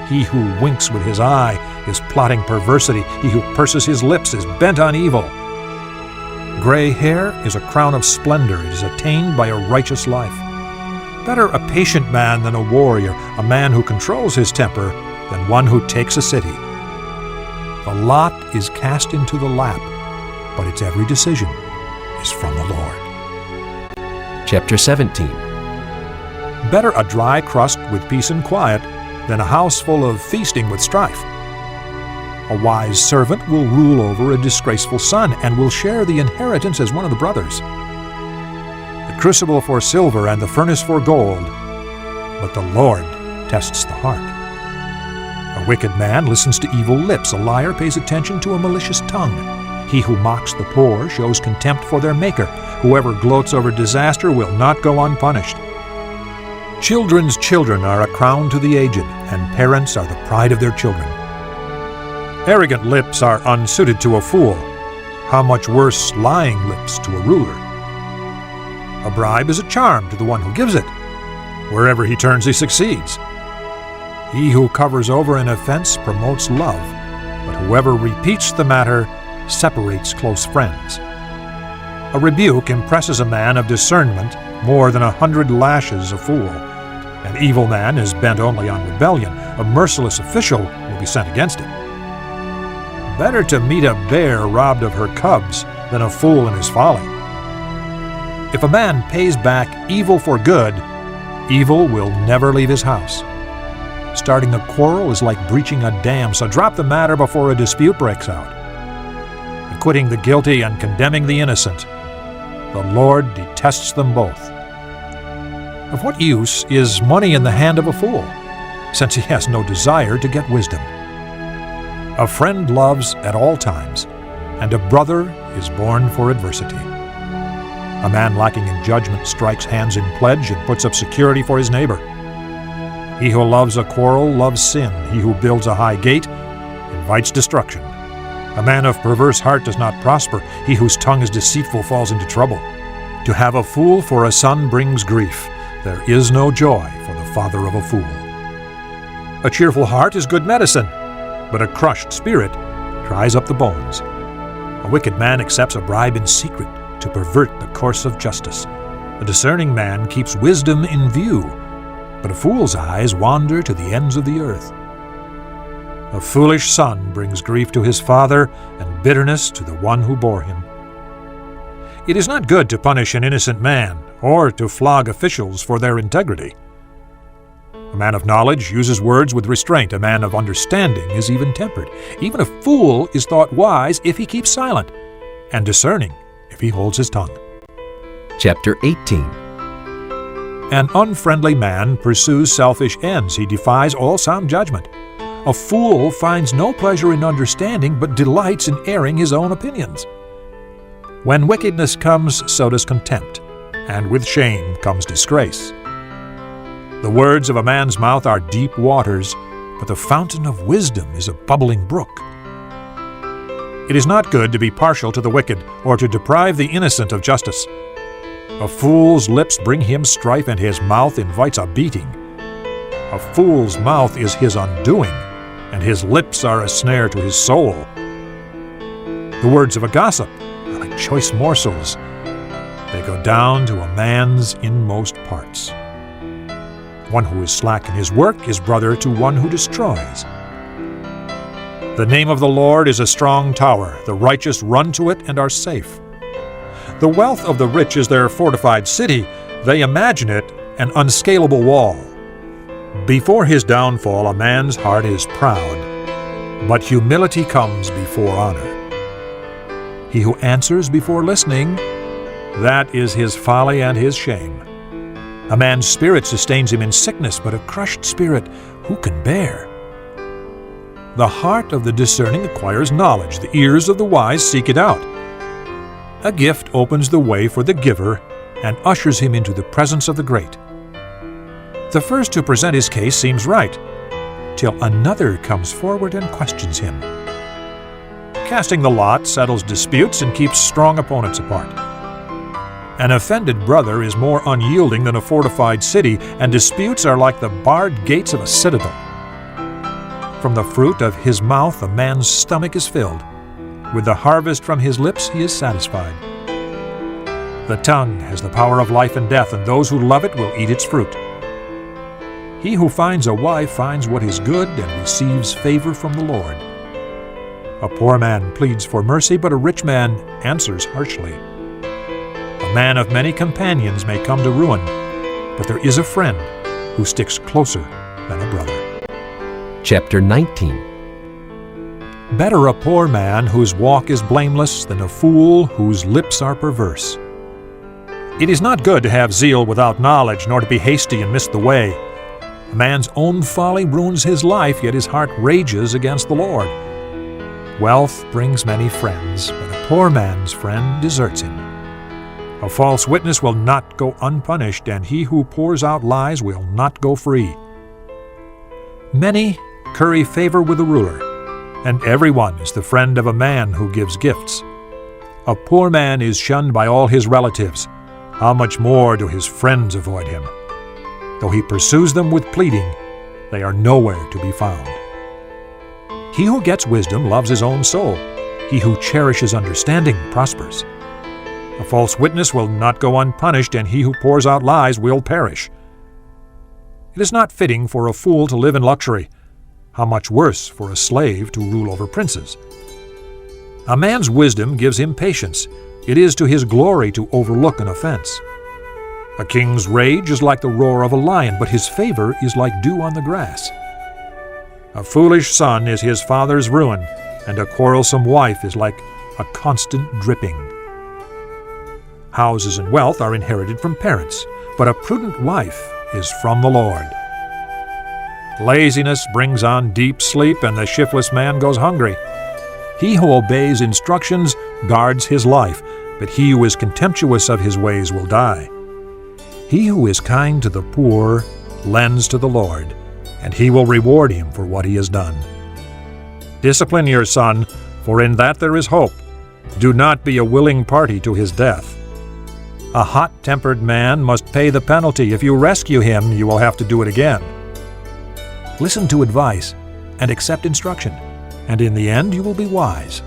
He who winks with his eye is plotting perversity. He who purses his lips is bent on evil. Gray hair is a crown of splendor. It is attained by a righteous life. Better a patient man than a warrior, a man who controls his temper than one who takes a city. The lot is cast into the lap, but its every decision is from the Lord. Chapter 17. Better a dry crust with peace and quiet than a house full of feasting with strife. A wise servant will rule over a disgraceful son and will share the inheritance as one of the brothers. The crucible for silver and the furnace for gold, but the Lord tests the heart. A wicked man listens to evil lips. A liar pays attention to a malicious tongue. He who mocks the poor shows contempt for their Maker. Whoever gloats over disaster will not go unpunished. Children's children are a crown to the aged, and parents are the pride of their children. Arrogant lips are unsuited to a fool. How much worse lying lips to a ruler. A bribe is a charm to the one who gives it. Wherever he turns, he succeeds. He who covers over an offense promotes love, but whoever repeats the matter separates close friends. A rebuke impresses a man of discernment more than 100 lashes a fool. An evil man is bent only on rebellion. A merciless official will be sent against him. Better to meet a bear robbed of her cubs than a fool in his folly. If a man pays back evil for good, evil will never leave his house. Starting a quarrel is like breaching a dam, so drop the matter before a dispute breaks out. Acquitting the guilty and condemning the innocent, the Lord detests them both. Of what use is money in the hand of a fool, since he has no desire to get wisdom? A friend loves at all times, and a brother is born for adversity. A man lacking in judgment strikes hands in pledge and puts up security for his neighbor. He who loves a quarrel loves sin. He who builds a high gate invites destruction. A man of perverse heart does not prosper. He whose tongue is deceitful falls into trouble. To have a fool for a son brings grief. There is no joy for the father of a fool. A cheerful heart is good medicine, but a crushed spirit dries up the bones. A wicked man accepts a bribe in secret to pervert the course of justice. A discerning man keeps wisdom in view, but a fool's eyes wander to the ends of the earth. A foolish son brings grief to his father and bitterness to the one who bore him. It is not good to punish an innocent man or to flog officials for their integrity. A man of knowledge uses words with restraint. A man of understanding is even-tempered. Even a fool is thought wise if he keeps silent, and discerning if he holds his tongue. Chapter 18. An unfriendly man pursues selfish ends. He defies all sound judgment. A fool finds no pleasure in understanding, but delights in airing his own opinions. When wickedness comes, so does contempt, and with shame comes disgrace. The words of a man's mouth are deep waters, but the fountain of wisdom is a bubbling brook. It is not good to be partial to the wicked, or to deprive the innocent of justice. A fool's lips bring him strife, and his mouth invites a beating. A fool's mouth is his undoing, and his lips are a snare to his soul. The words of a gossip are like choice morsels. They go down to a man's inmost parts. One who is slack in his work is brother to one who destroys. The name of the Lord is a strong tower. The righteous run to it and are safe. The wealth of the rich is their fortified city. They imagine it an unscalable wall. Before his downfall, a man's heart is proud, but humility comes before honor. He who answers before listening, that is his folly and his shame. A man's spirit sustains him in sickness, but a crushed spirit who can bear? The heart of the discerning acquires knowledge. The ears of the wise seek it out. A gift opens the way for the giver and ushers him into the presence of the great. The first to present his case seems right, till another comes forward and questions him. Casting the lot settles disputes and keeps strong opponents apart. An offended brother is more unyielding than a fortified city, and disputes are like the barred gates of a citadel. From the fruit of his mouth a man's stomach is filled. With the harvest from his lips he is satisfied. The tongue has the power of life and death, and those who love it will eat its fruit. He who finds a wife finds what is good and receives favor from the Lord. A poor man pleads for mercy, but a rich man answers harshly. A man of many companions may come to ruin, but there is a friend who sticks closer than a brother. Chapter 19. Better a poor man whose walk is blameless than a fool whose lips are perverse. It is not good to have zeal without knowledge, nor to be hasty and miss the way. A man's own folly ruins his life, yet his heart rages against the Lord. Wealth brings many friends, but a poor man's friend deserts him. A false witness will not go unpunished, and he who pours out lies will not go free. Many curry favor with the ruler, and everyone is the friend of a man who gives gifts. A poor man is shunned by all his relatives. How much more do his friends avoid him? Though he pursues them with pleading, they are nowhere to be found. He who gets wisdom loves his own soul. He who cherishes understanding prospers. A false witness will not go unpunished, and he who pours out lies will perish. It is not fitting for a fool to live in luxury. How much worse for a slave to rule over princes? A man's wisdom gives him patience. It is to his glory to overlook an offense. A king's rage is like the roar of a lion, but his favor is like dew on the grass. A foolish son is his father's ruin, and a quarrelsome wife is like a constant dripping. Houses and wealth are inherited from parents, but a prudent wife is from the Lord. Laziness brings on deep sleep, and the shiftless man goes hungry. He who obeys instructions guards his life, but he who is contemptuous of his ways will die. He who is kind to the poor lends to the Lord, and he will reward him for what he has done. Discipline your son, for in that there is hope. Do not be a willing party to his death. A hot-tempered man must pay the penalty. If you rescue him, you will have to do it again. Listen to advice and accept instruction, and in the end you will be wise.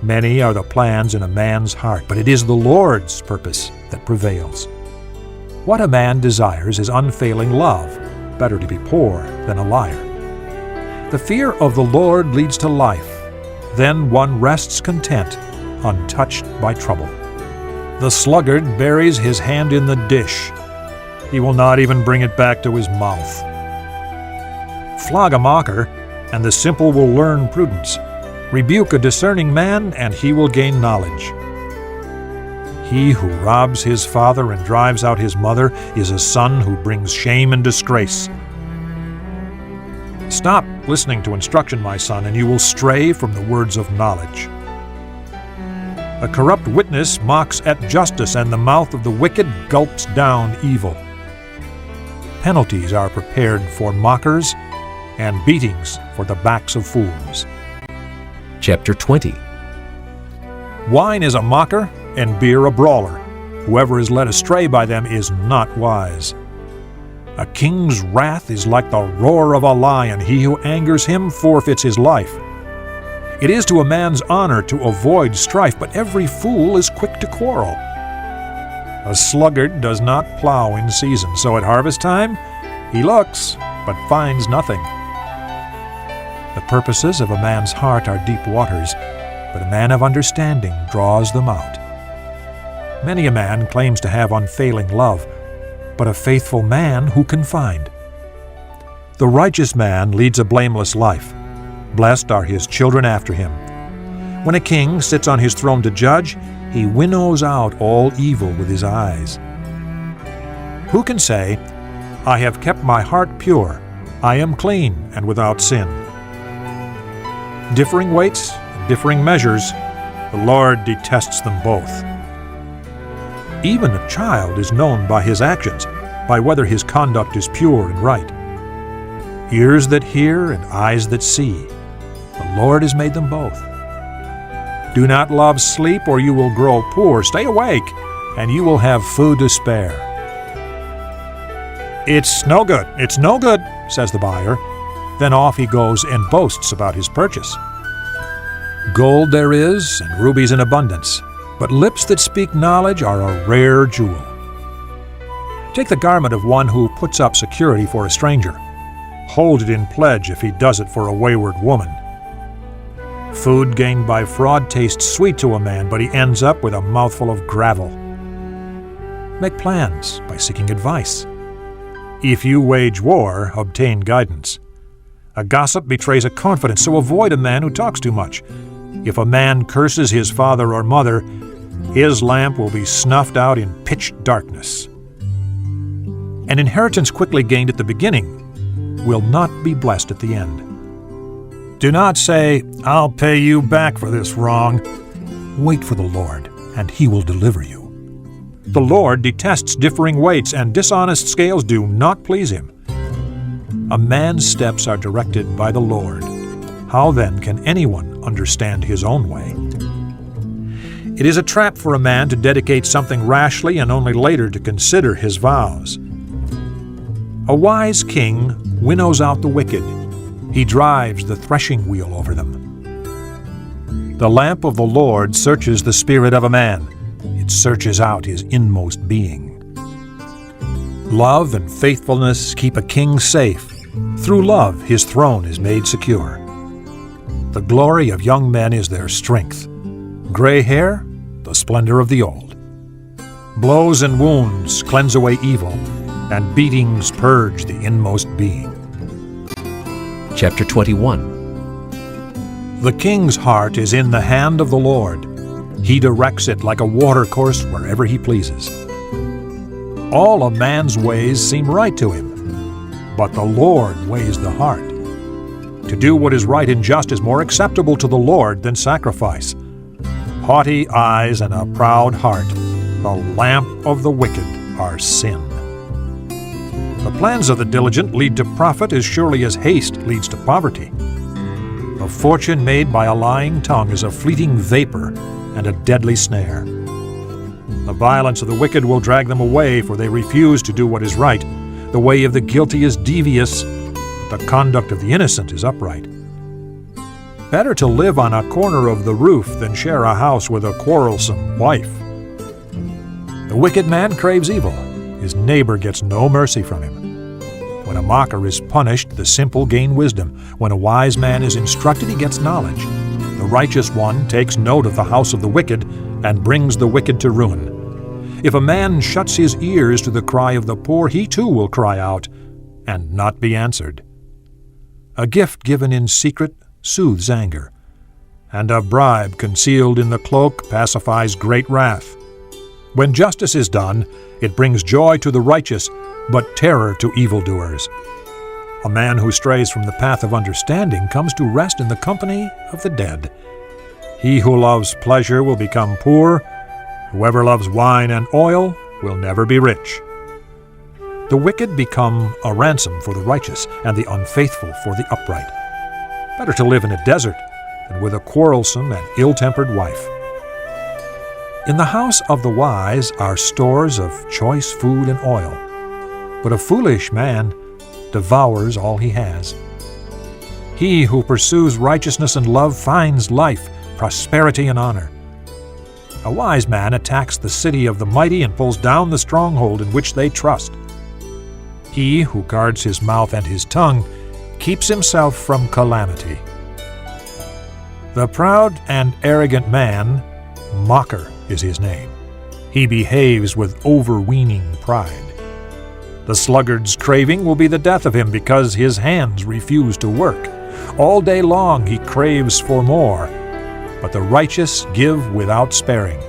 Many are the plans in a man's heart, but it is the Lord's purpose that prevails. What a man desires is unfailing love. Better to be poor than a liar. The fear of the Lord leads to life. Then one rests content, untouched by trouble. The sluggard buries his hand in the dish. He will not even bring it back to his mouth. Flog a mocker, and the simple will learn prudence. Rebuke a discerning man, and he will gain knowledge. He who robs his father and drives out his mother is a son who brings shame and disgrace. Stop listening to instruction, my son, and you will stray from the words of knowledge. A corrupt witness mocks at justice, and the mouth of the wicked gulps down evil. Penalties are prepared for mockers, and beatings for the backs of fools. Chapter 20. Wine is a mocker, and beer a brawler. Whoever is led astray by them is not wise. A king's wrath is like the roar of a lion. He who angers him forfeits his life. It is to a man's honor to avoid strife, but every fool is quick to quarrel. A sluggard does not plow in season, so at harvest time he looks, but finds nothing. The purposes of a man's heart are deep waters, but a man of understanding draws them out. Many a man claims to have unfailing love, but a faithful man who can find? The righteous man leads a blameless life. Blessed are his children after him. When a king sits on his throne to judge, he winnows out all evil with his eyes. Who can say, I have kept my heart pure, I am clean and without sin? Differing weights and differing measures, the Lord detests them both. Even a child is known by his actions, by whether his conduct is pure and right. Ears that hear and eyes that see, the Lord has made them both. Do not love sleep, or you will grow poor. Stay awake, and you will have food to spare. It's no good, says the buyer. Then off he goes and boasts about his purchase. Gold there is, and rubies in abundance, but lips that speak knowledge are a rare jewel. Take the garment of one who puts up security for a stranger. Hold it in pledge if he does it for a wayward woman. Food gained by fraud tastes sweet to a man, but he ends up with a mouthful of gravel. Make plans by seeking advice. If you wage war, obtain guidance. A gossip betrays a confidence, so avoid a man who talks too much. If a man curses his father or mother, his lamp will be snuffed out in pitch darkness. An inheritance quickly gained at the beginning will not be blessed at the end. Do not say, "I'll pay you back for this wrong." Wait for the Lord, and he will deliver you. The Lord detests differing weights, and dishonest scales do not please him. A man's steps are directed by the Lord. How then can anyone understand his own way? It is a trap for a man to dedicate something rashly and only later to consider his vows. A wise king winnows out the wicked. He drives the threshing wheel over them. The lamp of the Lord searches the spirit of a man. It searches out his inmost being. Love and faithfulness keep a king safe. Through love, his throne is made secure. The glory of young men is their strength. Gray hair, the splendor of the old. Blows and wounds cleanse away evil, and beatings purge the inmost being. Chapter 21. The king's heart is in the hand of the Lord. He directs it like a watercourse wherever he pleases. All a man's ways seem right to him, but the Lord weighs the heart. To do what is right and just is more acceptable to the Lord than sacrifice. Haughty eyes and a proud heart, the lamp of the wicked, are sin. The plans of the diligent lead to profit as surely as haste leads to poverty. A fortune made by a lying tongue is a fleeting vapor and a deadly snare. The violence of the wicked will drag them away, for they refuse to do what is right. The way of the guilty is devious, but the conduct of the innocent is upright. Better to live on a corner of the roof than share a house with a quarrelsome wife. The wicked man craves evil. His neighbor gets no mercy from him. When a mocker is punished, the simple gain wisdom. When a wise man is instructed, he gets knowledge. The righteous one takes note of the house of the wicked and brings the wicked to ruin. If a man shuts his ears to the cry of the poor, he too will cry out and not be answered. A gift given in secret soothes anger, and a bribe concealed in the cloak pacifies great wrath. When justice is done, it brings joy to the righteous, but terror to evildoers. A man who strays from the path of understanding comes to rest in the company of the dead. He who loves pleasure will become poor. Whoever loves wine and oil will never be rich. The wicked become a ransom for the righteous, and the unfaithful for the upright. Better to live in a desert than with a quarrelsome and ill-tempered wife. In the house of the wise are stores of choice food and oil, but a foolish man devours all he has. He who pursues righteousness and love finds life, prosperity, and honor. A wise man attacks the city of the mighty and pulls down the stronghold in which they trust. He who guards his mouth and his tongue keeps himself from calamity. The proud and arrogant man, mocker is his name. He behaves with overweening pride. The sluggard's craving will be the death of him because his hands refuse to work. All day long he craves for more, but the righteous give without sparing.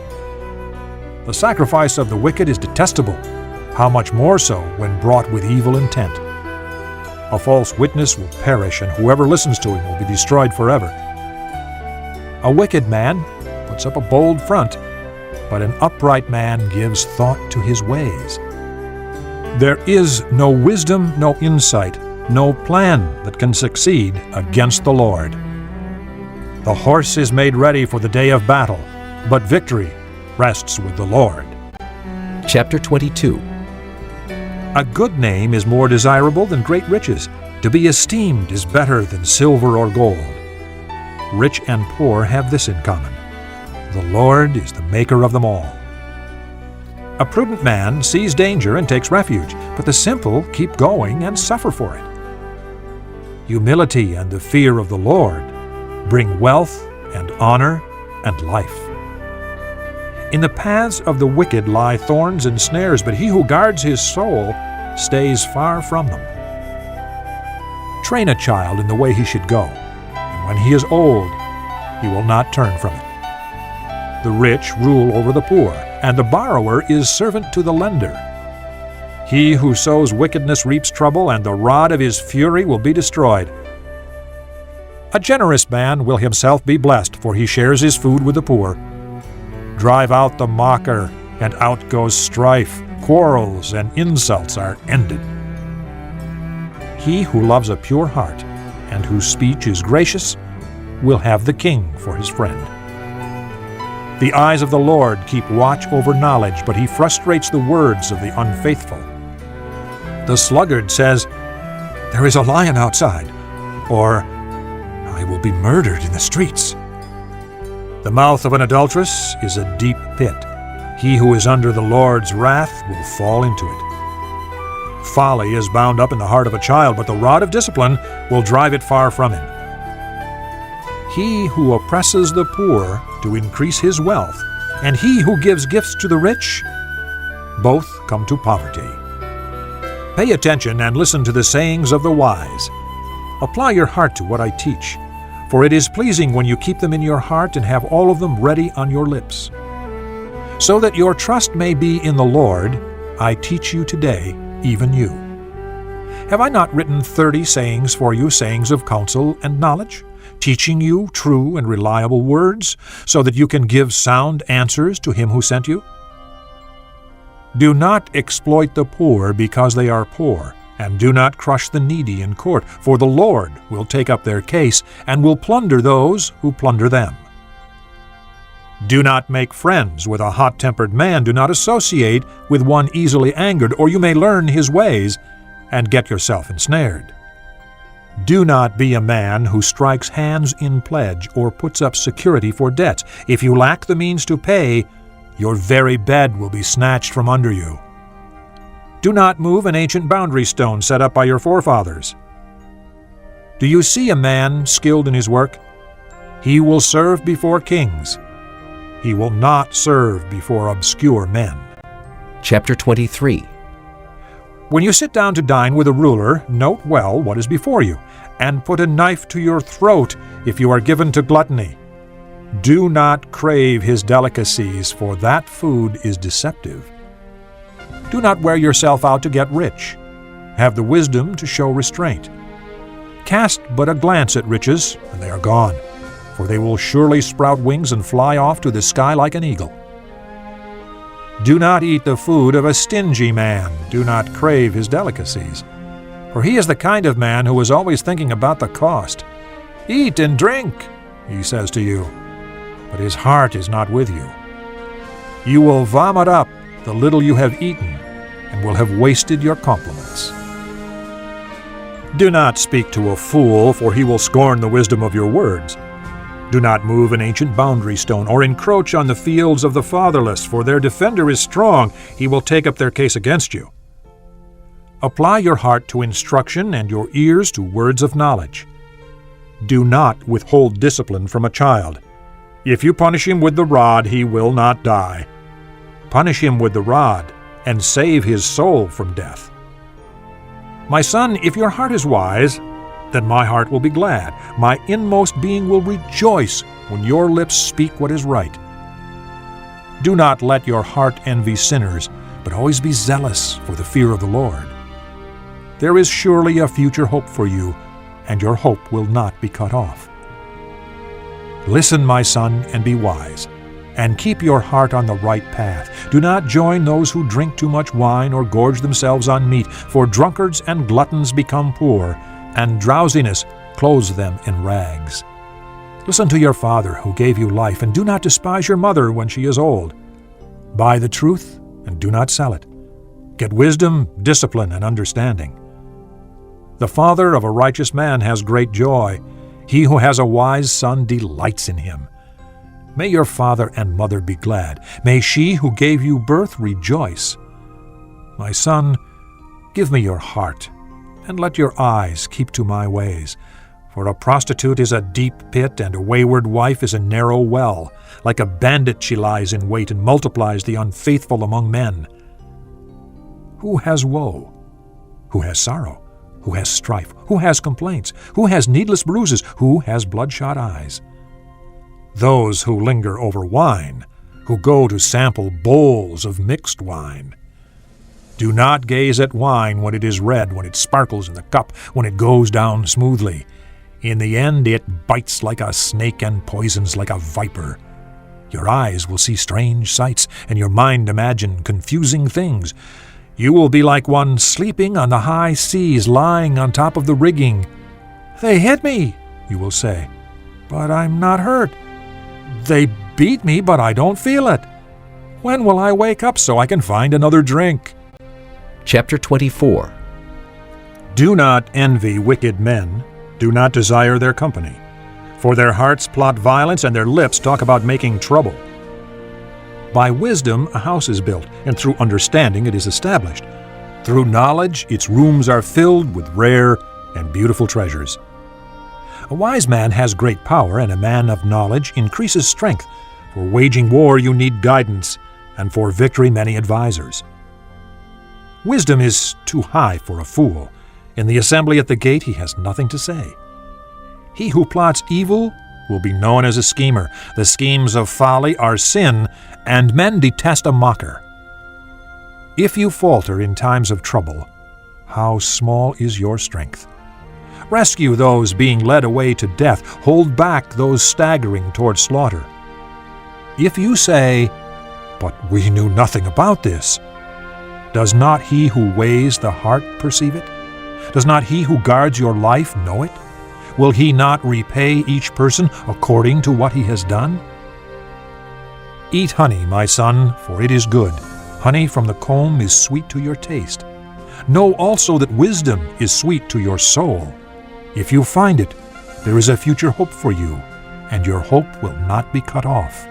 The sacrifice of the wicked is detestable, how much more so when brought with evil intent. A false witness will perish, and whoever listens to him will be destroyed forever. A wicked man puts up a bold front, but an upright man gives thought to his ways. There is no wisdom, no insight, no plan that can succeed against the Lord. The horse is made ready for the day of battle, but victory rests with the Lord. Chapter 22. A good name is more desirable than great riches. To be esteemed is better than silver or gold. Rich and poor have this in common: the Lord is the maker of them all. A prudent man sees danger and takes refuge, but the simple keep going and suffer for it. Humility and the fear of the Lord bring wealth and honor and life. In the paths of the wicked lie thorns and snares, but he who guards his soul stays far from them. Train a child in the way he should go, and when he is old, he will not turn from it. The rich rule over the poor, and the borrower is servant to the lender. He who sows wickedness reaps trouble, and the rod of his fury will be destroyed. A generous man will himself be blessed, for he shares his food with the poor. Drive out the mocker, and out goes strife. Quarrels and insults are ended. He who loves a pure heart, and whose speech is gracious, will have the king for his friend. The eyes of the Lord keep watch over knowledge, but he frustrates the words of the unfaithful. The sluggard says, "There is a lion outside," or "I will be murdered in the streets." The mouth of an adulteress is a deep pit. He who is under the Lord's wrath will fall into it. Folly is bound up in the heart of a child, but the rod of discipline will drive it far from him. He who oppresses the poor to increase his wealth, and he who gives gifts to the rich, both come to poverty. Pay attention and listen to the sayings of the wise. Apply your heart to what I teach, for it is pleasing when you keep them in your heart and have all of them ready on your lips. So that your trust may be in the Lord, I teach you today, even you. Have I not written 30 sayings for you, sayings of counsel and knowledge, teaching you true and reliable words, so that you can give sound answers to him who sent you? Do not exploit the poor because they are poor, and do not crush the needy in court, for the Lord will take up their case and will plunder those who plunder them. Do not make friends with a hot-tempered man. Do not associate with one easily angered, or you may learn his ways and get yourself ensnared. Do not be a man who strikes hands in pledge or puts up security for debts. If you lack the means to pay, your very bed will be snatched from under you. Do not move an ancient boundary stone set up by your forefathers. Do you see a man skilled in his work? He will serve before kings. He will not serve before obscure men. Chapter 23. When you sit down to dine with a ruler, note well what is before you, and put a knife to your throat if you are given to gluttony. Do not crave his delicacies, for that food is deceptive. Do not wear yourself out to get rich. Have the wisdom to show restraint. Cast but a glance at riches, and they are gone, for they will surely sprout wings and fly off to the sky like an eagle. Do not eat the food of a stingy man. Do not crave his delicacies, for he is the kind of man who is always thinking about the cost. Eat and drink, he says to you, but his heart is not with you. You will vomit up the little you have eaten, and will have wasted your compliments. Do not speak to a fool, for he will scorn the wisdom of your words. Do not move an ancient boundary stone, or encroach on the fields of the fatherless, for their defender is strong. He will take up their case against you. Apply your heart to instruction and your ears to words of knowledge. Do not withhold discipline from a child. If you punish him with the rod, he will not die. Punish him with the rod, and save his soul from death. My son, if your heart is wise, then my heart will be glad. My inmost being will rejoice when your lips speak what is right. Do not let your heart envy sinners, but always be zealous for the fear of the Lord. There is surely a future hope for you, and your hope will not be cut off. Listen, my son, and be wise, and keep your heart on the right path. Do not join those who drink too much wine or gorge themselves on meat, for drunkards and gluttons become poor, and drowsiness clothes them in rags. Listen to your father who gave you life, and do not despise your mother when she is old. Buy the truth, and do not sell it. Get wisdom, discipline, and understanding. The father of a righteous man has great joy. He who has a wise son delights in him. May your father and mother be glad. May she who gave you birth rejoice. My son, give me your heart, and let your eyes keep to my ways. For a prostitute is a deep pit, and a wayward wife is a narrow well. Like a bandit she lies in wait and multiplies the unfaithful among men. Who has woe? Who has sorrow? Who has strife? Who has complaints? Who has needless bruises? Who has bloodshot eyes? Those who linger over wine, who go to sample bowls of mixed wine. Do not gaze at wine when it is red, when it sparkles in the cup, when it goes down smoothly. In the end it bites like a snake and poisons like a viper. Your eyes will see strange sights, and your mind imagine confusing things. You will be like one sleeping on the high seas, lying on top of the rigging. They hit me, you will say, but I'm not hurt. They beat me, but I don't feel it. When will I wake up so I can find another drink? Chapter 24. Do not envy wicked men. Do not desire their company. For their hearts plot violence, and their lips talk about making trouble. By wisdom a house is built, and through understanding it is established. Through knowledge its rooms are filled with rare and beautiful treasures. A wise man has great power, and a man of knowledge increases strength. For waging war you need guidance, and for victory many advisers. Wisdom is too high for a fool. In the assembly at the gate he has nothing to say. He who plots evil will be known as a schemer. The schemes of folly are sin, and men detest a mocker. If you falter in times of trouble, how small is your strength? Rescue those being led away to death. Hold back those staggering toward slaughter. If you say, "But we knew nothing about this," does not he who weighs the heart perceive it? Does not he who guards your life know it? Will he not repay each person according to what he has done? Eat honey, my son, for it is good. Honey from the comb is sweet to your taste. Know also that wisdom is sweet to your soul. If you find it, there is a future hope for you, and your hope will not be cut off.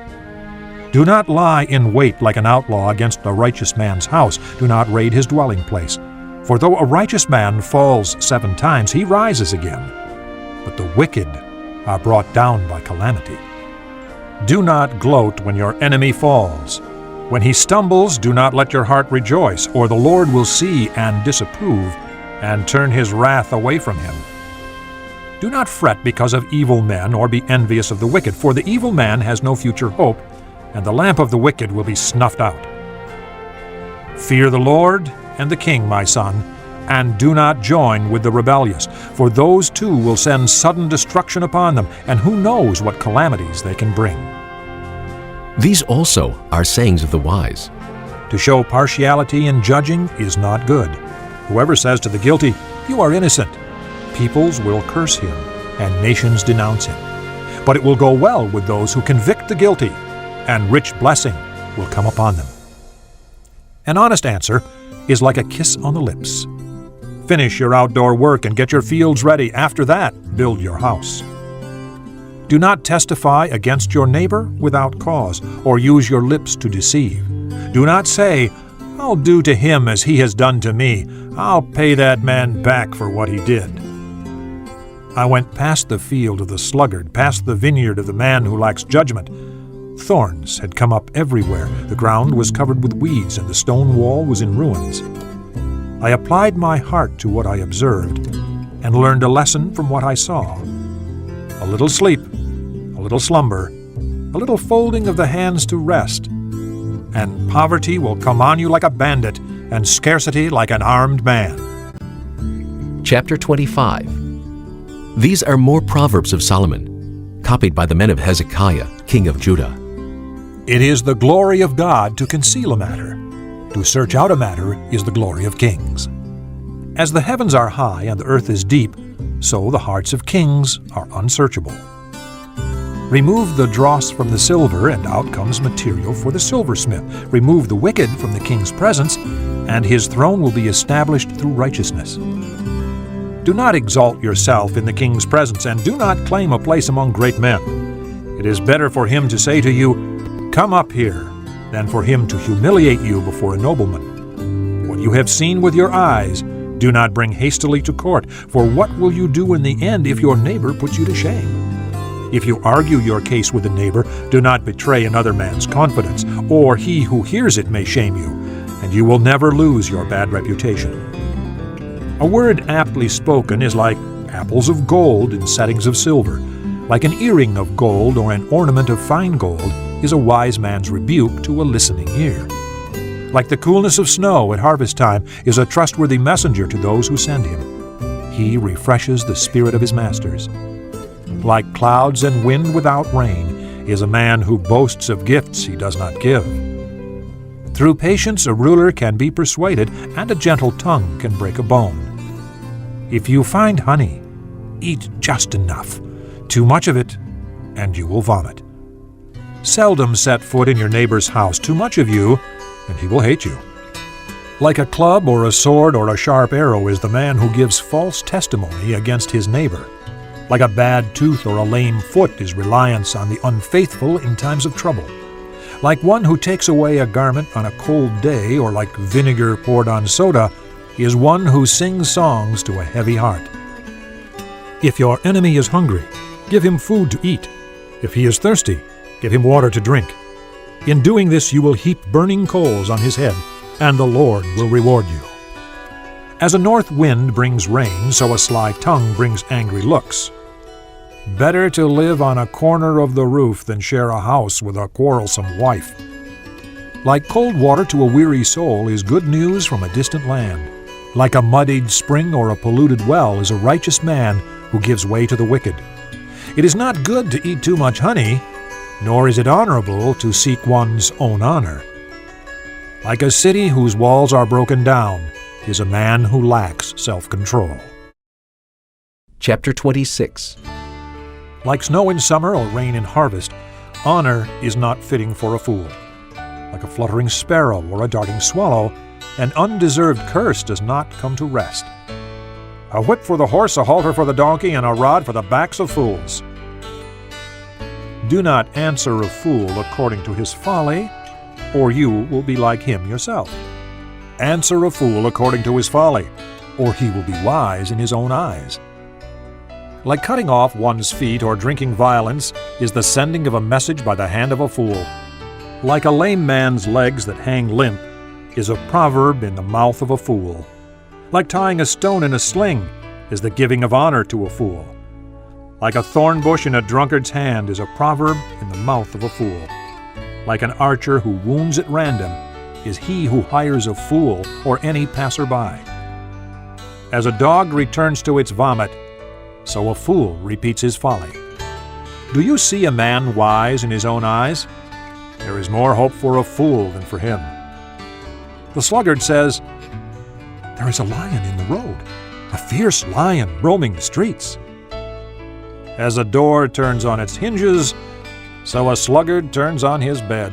Do not lie in wait like an outlaw against a righteous man's house. Do not raid his dwelling place. For though a righteous man falls 7 times, he rises again. But the wicked are brought down by calamity. Do not gloat when your enemy falls. When he stumbles, do not let your heart rejoice, or the Lord will see and disapprove, and turn his wrath away from him. Do not fret because of evil men, or be envious of the wicked, for the evil man has no future hope, and the lamp of the wicked will be snuffed out. Fear the Lord and the king, my son, and do not join with the rebellious, for those too will send sudden destruction upon them, and who knows what calamities they can bring. These also are sayings of the wise. To show partiality in judging is not good. Whoever says to the guilty, "You are innocent," peoples will curse him, and nations denounce him. But it will go well with those who convict the guilty, and rich blessing will come upon them. An honest answer is like a kiss on the lips. Finish your outdoor work and get your fields ready. After that, build your house. Do not testify against your neighbor without cause, or use your lips to deceive. Do not say, "I'll do to him as he has done to me. I'll pay that man back for what he did." I went past the field of the sluggard, past the vineyard of the man who lacks judgment. Thorns had come up everywhere. The ground was covered with weeds, and the stone wall was in ruins. I applied my heart to what I observed, and learned a lesson from what I saw. A little sleep, a little slumber, a little folding of the hands to rest, and poverty will come on you like a bandit, and scarcity like an armed man. Chapter 25. These are more Proverbs of Solomon, copied by the men of Hezekiah, king of Judah. It is the glory of God to conceal a matter. To search out a matter is the glory of kings. As the heavens are high and the earth is deep, so the hearts of kings are unsearchable. Remove the dross from the silver, and out comes material for the silversmith. Remove the wicked from the king's presence, and his throne will be established through righteousness. Do not exalt yourself in the king's presence, and do not claim a place among great men. It is better for him to say to you, "Come up here," than for him to humiliate you before a nobleman. What you have seen with your eyes, do not bring hastily to court, for what will you do in the end if your neighbor puts you to shame? If you argue your case with a neighbor, do not betray another man's confidence, or he who hears it may shame you, and you will never lose your bad reputation. A word aptly spoken is like apples of gold in settings of silver. Like an earring of gold or an ornament of fine gold is a wise man's rebuke to a listening ear. Like the coolness of snow at harvest time is a trustworthy messenger to those who send him. He refreshes the spirit of his masters. Like clouds and wind without rain is a man who boasts of gifts he does not give. Through patience a ruler can be persuaded, and a gentle tongue can break a bone. If you find honey, eat just enough. Too much of it, and you will vomit. Seldom set foot in your neighbor's house. Too much of you, and he will hate you. Like a club or a sword or a sharp arrow is the man who gives false testimony against his neighbor. Like a bad tooth or a lame foot is reliance on the unfaithful in times of trouble. Like one who takes away a garment on a cold day, or like vinegar poured on soda, is one who sings songs to a heavy heart. If your enemy is hungry, give him food to eat. If he is thirsty, give him water to drink. In doing this you will heap burning coals on his head, and the Lord will reward you. As a north wind brings rain, so a sly tongue brings angry looks. Better to live on a corner of the roof than share a house with a quarrelsome wife. Like cold water to a weary soul is good news from a distant land. Like a muddied spring or a polluted well is a righteous man who gives way to the wicked. It is not good to eat too much honey, nor is it honorable to seek one's own honor. Like a city whose walls are broken down is a man who lacks self-control. Chapter 26. Like snow in summer or rain in harvest, honor is not fitting for a fool. Like a fluttering sparrow or a darting swallow, an undeserved curse does not come to rest. A whip for the horse, a halter for the donkey, and a rod for the backs of fools. Do not answer a fool according to his folly, or you will be like him yourself. Answer a fool according to his folly, or he will be wise in his own eyes. Like cutting off one's feet or drinking violence is the sending of a message by the hand of a fool. Like a lame man's legs that hang limp is a proverb in the mouth of a fool. Like tying a stone in a sling is the giving of honor to a fool. Like a thorn bush in a drunkard's hand is a proverb in the mouth of a fool. Like an archer who wounds at random is he who hires a fool or any passerby. As a dog returns to its vomit, so a fool repeats his folly. Do you see a man wise in his own eyes? There is more hope for a fool than for him. The sluggard says, "There is a lion in the road, a fierce lion roaming the streets." As a door turns on its hinges, so a sluggard turns on his bed.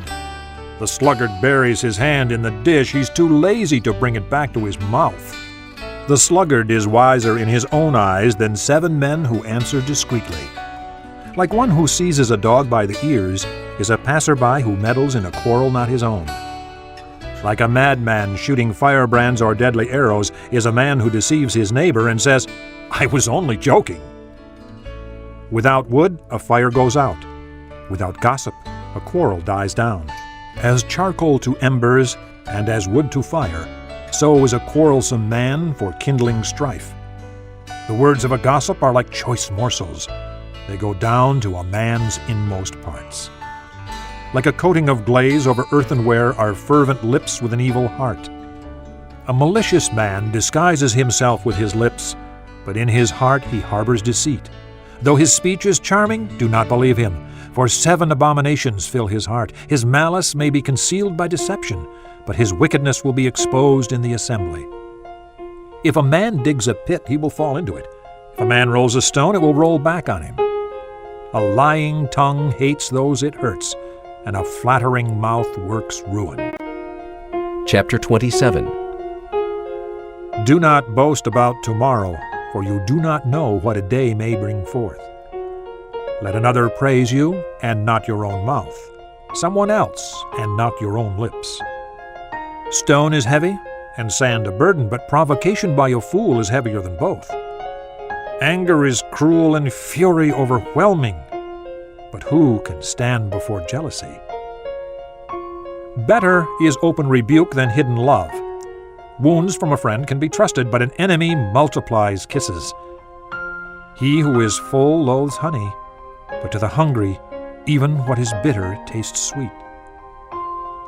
The sluggard buries his hand in the dish. He's too lazy to bring it back to his mouth. The sluggard is wiser in his own eyes than 7 men who answer discreetly. Like one who seizes a dog by the ears is a passerby who meddles in a quarrel not his own. Like a madman shooting firebrands or deadly arrows is a man who deceives his neighbor and says, "I was only joking." Without wood, a fire goes out. Without gossip, a quarrel dies down. As charcoal to embers and as wood to fire, so is a quarrelsome man for kindling strife. The words of a gossip are like choice morsels. They go down to a man's inmost parts. Like a coating of glaze over earthenware are fervent lips with an evil heart. A malicious man disguises himself with his lips, but in his heart he harbors deceit. Though his speech is charming, do not believe him, for 7 abominations fill his heart. His malice may be concealed by deception, but his wickedness will be exposed in the assembly. If a man digs a pit, he will fall into it. If a man rolls a stone, it will roll back on him. A lying tongue hates those it hurts, and a flattering mouth works ruin. Chapter 27. Do not boast about tomorrow, for you do not know what a day may bring forth. Let another praise you, and not your own mouth, someone else, and not your own lips. Stone is heavy, and sand a burden, but provocation by a fool is heavier than both. Anger is cruel and fury overwhelming, but who can stand before jealousy? Better is open rebuke than hidden love. Wounds from a friend can be trusted, but an enemy multiplies kisses. He who is full loathes honey, but to the hungry, even what is bitter tastes sweet.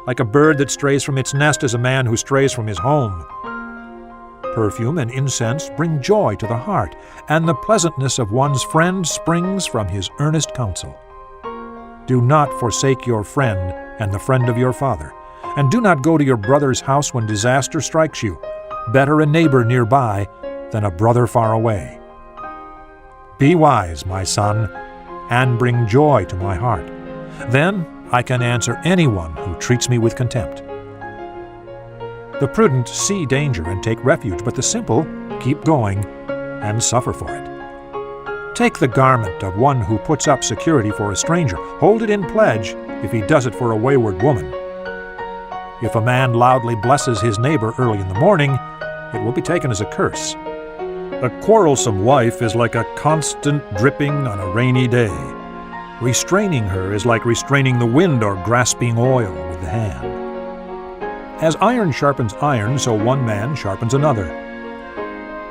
Like a bird that strays from its nest is a man who strays from his home. Perfume and incense bring joy to the heart, and the pleasantness of one's friend springs from his earnest counsel. Do not forsake your friend and the friend of your father, and do not go to your brother's house when disaster strikes you. Better a neighbor nearby than a brother far away. Be wise, my son, and bring joy to my heart. Then I can answer anyone who treats me with contempt. The prudent see danger and take refuge, but the simple keep going and suffer for it. Take the garment of one who puts up security for a stranger. Hold it in pledge if he does it for a wayward woman. If a man loudly blesses his neighbor early in the morning, it will be taken as a curse. A quarrelsome wife is like a constant dripping on a rainy day. Restraining her is like restraining the wind or grasping oil with the hand. As iron sharpens iron, so one man sharpens another.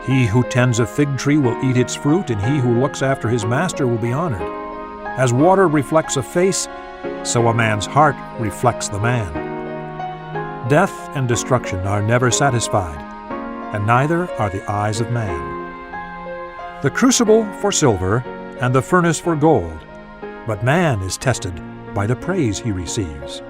He who tends a fig tree will eat its fruit, and he who looks after his master will be honored. As water reflects a face, so a man's heart reflects the man. Death and destruction are never satisfied, and neither are the eyes of man. The crucible for silver, and the furnace for gold, but man is tested by the praise he receives.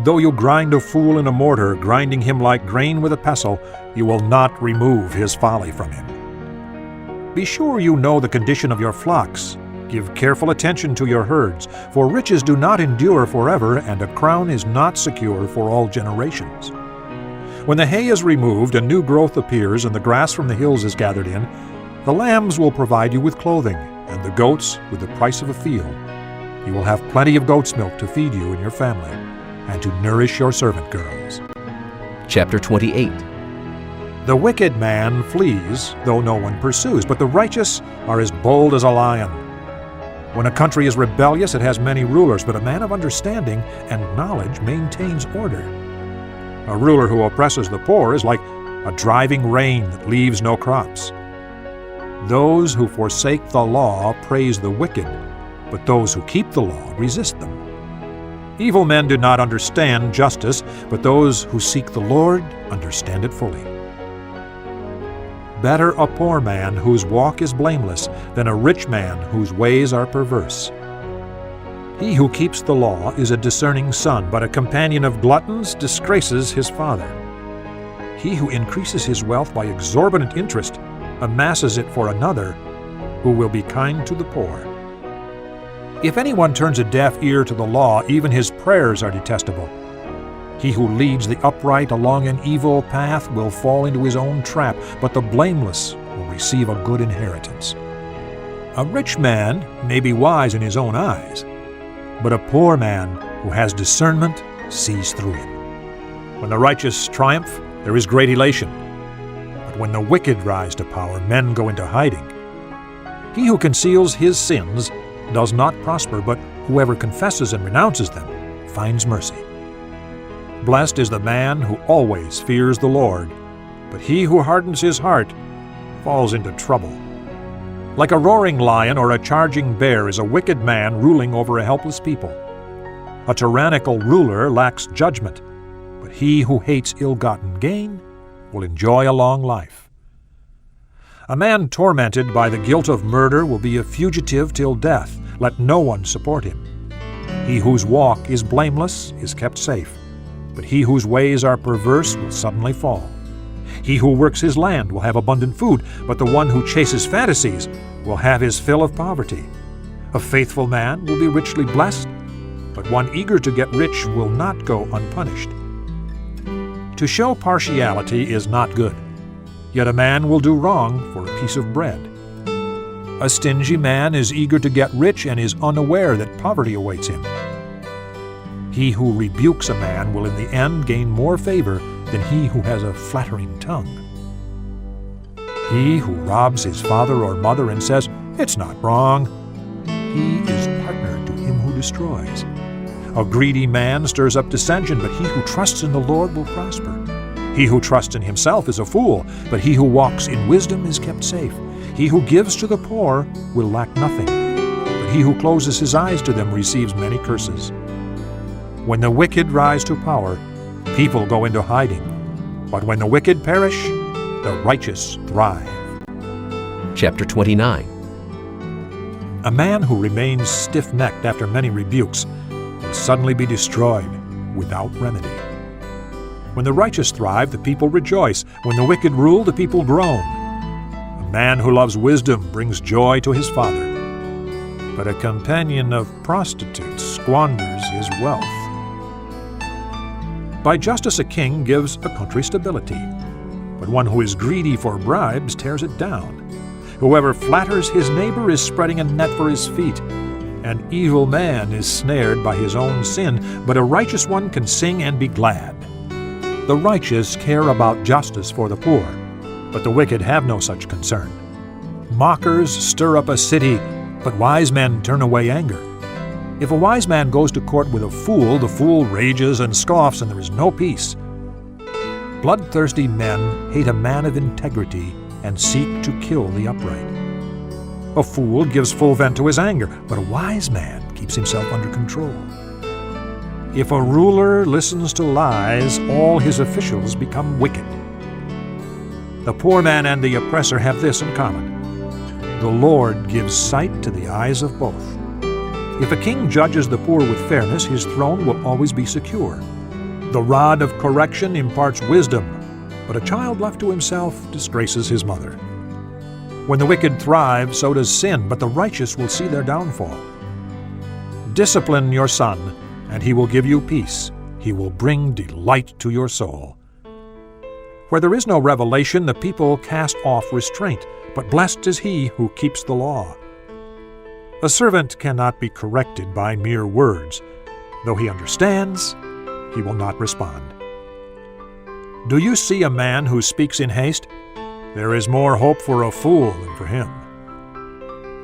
Though you grind a fool in a mortar, grinding him like grain with a pestle, you will not remove his folly from him. Be sure you know the condition of your flocks. Give careful attention to your herds, for riches do not endure forever, and a crown is not secure for all generations. When the hay is removed and new growth appears, and the grass from the hills is gathered in, the lambs will provide you with clothing, and the goats with the price of a field. You will have plenty of goat's milk to feed you and your family, and to nourish your servant girls. Chapter 28. The wicked man flees, though no one pursues, but the righteous are as bold as a lion. When a country is rebellious, it has many rulers, but a man of understanding and knowledge maintains order. A ruler who oppresses the poor is like a driving rain that leaves no crops. Those who forsake the law praise the wicked, but those who keep the law resist them. Evil men do not understand justice, but those who seek the Lord understand it fully. Better a poor man whose walk is blameless than a rich man whose ways are perverse. He who keeps the law is a discerning son, but a companion of gluttons disgraces his father. He who increases his wealth by exorbitant interest amasses it for another who will be kind to the poor. If anyone turns a deaf ear to the law, even his prayers are detestable. He who leads the upright along an evil path will fall into his own trap, but the blameless will receive a good inheritance. A rich man may be wise in his own eyes, but a poor man who has discernment sees through him. When the righteous triumph, there is great elation. But when the wicked rise to power, men go into hiding. He who conceals his sins does not prosper, but whoever confesses and renounces them finds mercy. Blessed is the man who always fears the Lord, but he who hardens his heart falls into trouble. Like a roaring lion or a charging bear is a wicked man ruling over a helpless people. A tyrannical ruler lacks judgment, but he who hates ill-gotten gain will enjoy a long life. A man tormented by the guilt of murder will be a fugitive till death. Let no one support him. He whose walk is blameless is kept safe, but he whose ways are perverse will suddenly fall. He who works his land will have abundant food, but the one who chases fantasies will have his fill of poverty. A faithful man will be richly blessed, but one eager to get rich will not go unpunished. To show partiality is not good, Yet a man will do wrong for a piece of bread. A stingy man is eager to get rich and is unaware that poverty awaits him. He who rebukes a man will in the end gain more favor than he who has a flattering tongue. He who robs his father or mother and says, "It's not wrong," he is partner to him who destroys. A greedy man stirs up dissension, but he who trusts in the Lord will prosper. He who trusts in himself is a fool, but he who walks in wisdom is kept safe. He who gives to the poor will lack nothing, but he who closes his eyes to them receives many curses. When the wicked rise to power, people go into hiding, but when the wicked perish, the righteous thrive. Chapter 29. A man who remains stiff-necked after many rebukes will suddenly be destroyed without remedy. When the righteous thrive, the people rejoice. When the wicked rule, the people groan. A man who loves wisdom brings joy to his father, but a companion of prostitutes squanders his wealth. By justice a king gives a country stability, but one who is greedy for bribes tears it down. Whoever flatters his neighbor is spreading a net for his feet. An evil man is snared by his own sin, but a righteous one can sing and be glad. The righteous care about justice for the poor, but the wicked have no such concern. Mockers stir up a city, but wise men turn away anger. If a wise man goes to court with a fool, the fool rages and scoffs, and there is no peace. Bloodthirsty men hate a man of integrity and seek to kill the upright. A fool gives full vent to his anger, but a wise man keeps himself under control. If a ruler listens to lies, all his officials become wicked. The poor man and the oppressor have this in common: the Lord gives sight to the eyes of both. If a king judges the poor with fairness, his throne will always be secure. The rod of correction imparts wisdom, but a child left to himself disgraces his mother. When the wicked thrive, so does sin, but the righteous will see their downfall. Discipline your son, and he will give you peace. He will bring delight to your soul. Where there is no revelation, the people cast off restraint, but blessed is he who keeps the law. A servant cannot be corrected by mere words. Though he understands, he will not respond. Do you see a man who speaks in haste? There is more hope for a fool than for him.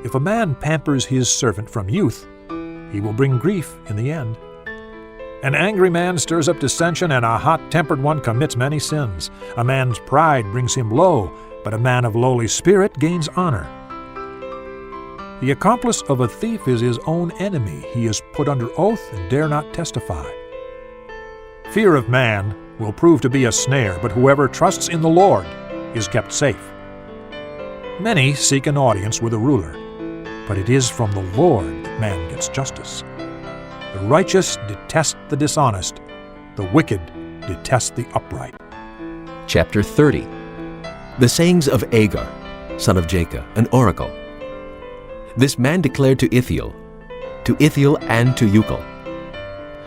If a man pampers his servant from youth, he will bring grief in the end. An angry man stirs up dissension, and a hot-tempered one commits many sins. A man's pride brings him low, but a man of lowly spirit gains honor. The accomplice of a thief is his own enemy. He is put under oath and dare not testify. Fear of man will prove to be a snare, but whoever trusts in the Lord is kept safe. Many seek an audience with a ruler, but it is from the Lord that man gets justice. The righteous detest the dishonest, the wicked detest the upright. Chapter 30. The sayings of Agar, son of Jacob, an oracle. This man declared to Ithiel and to Ucal,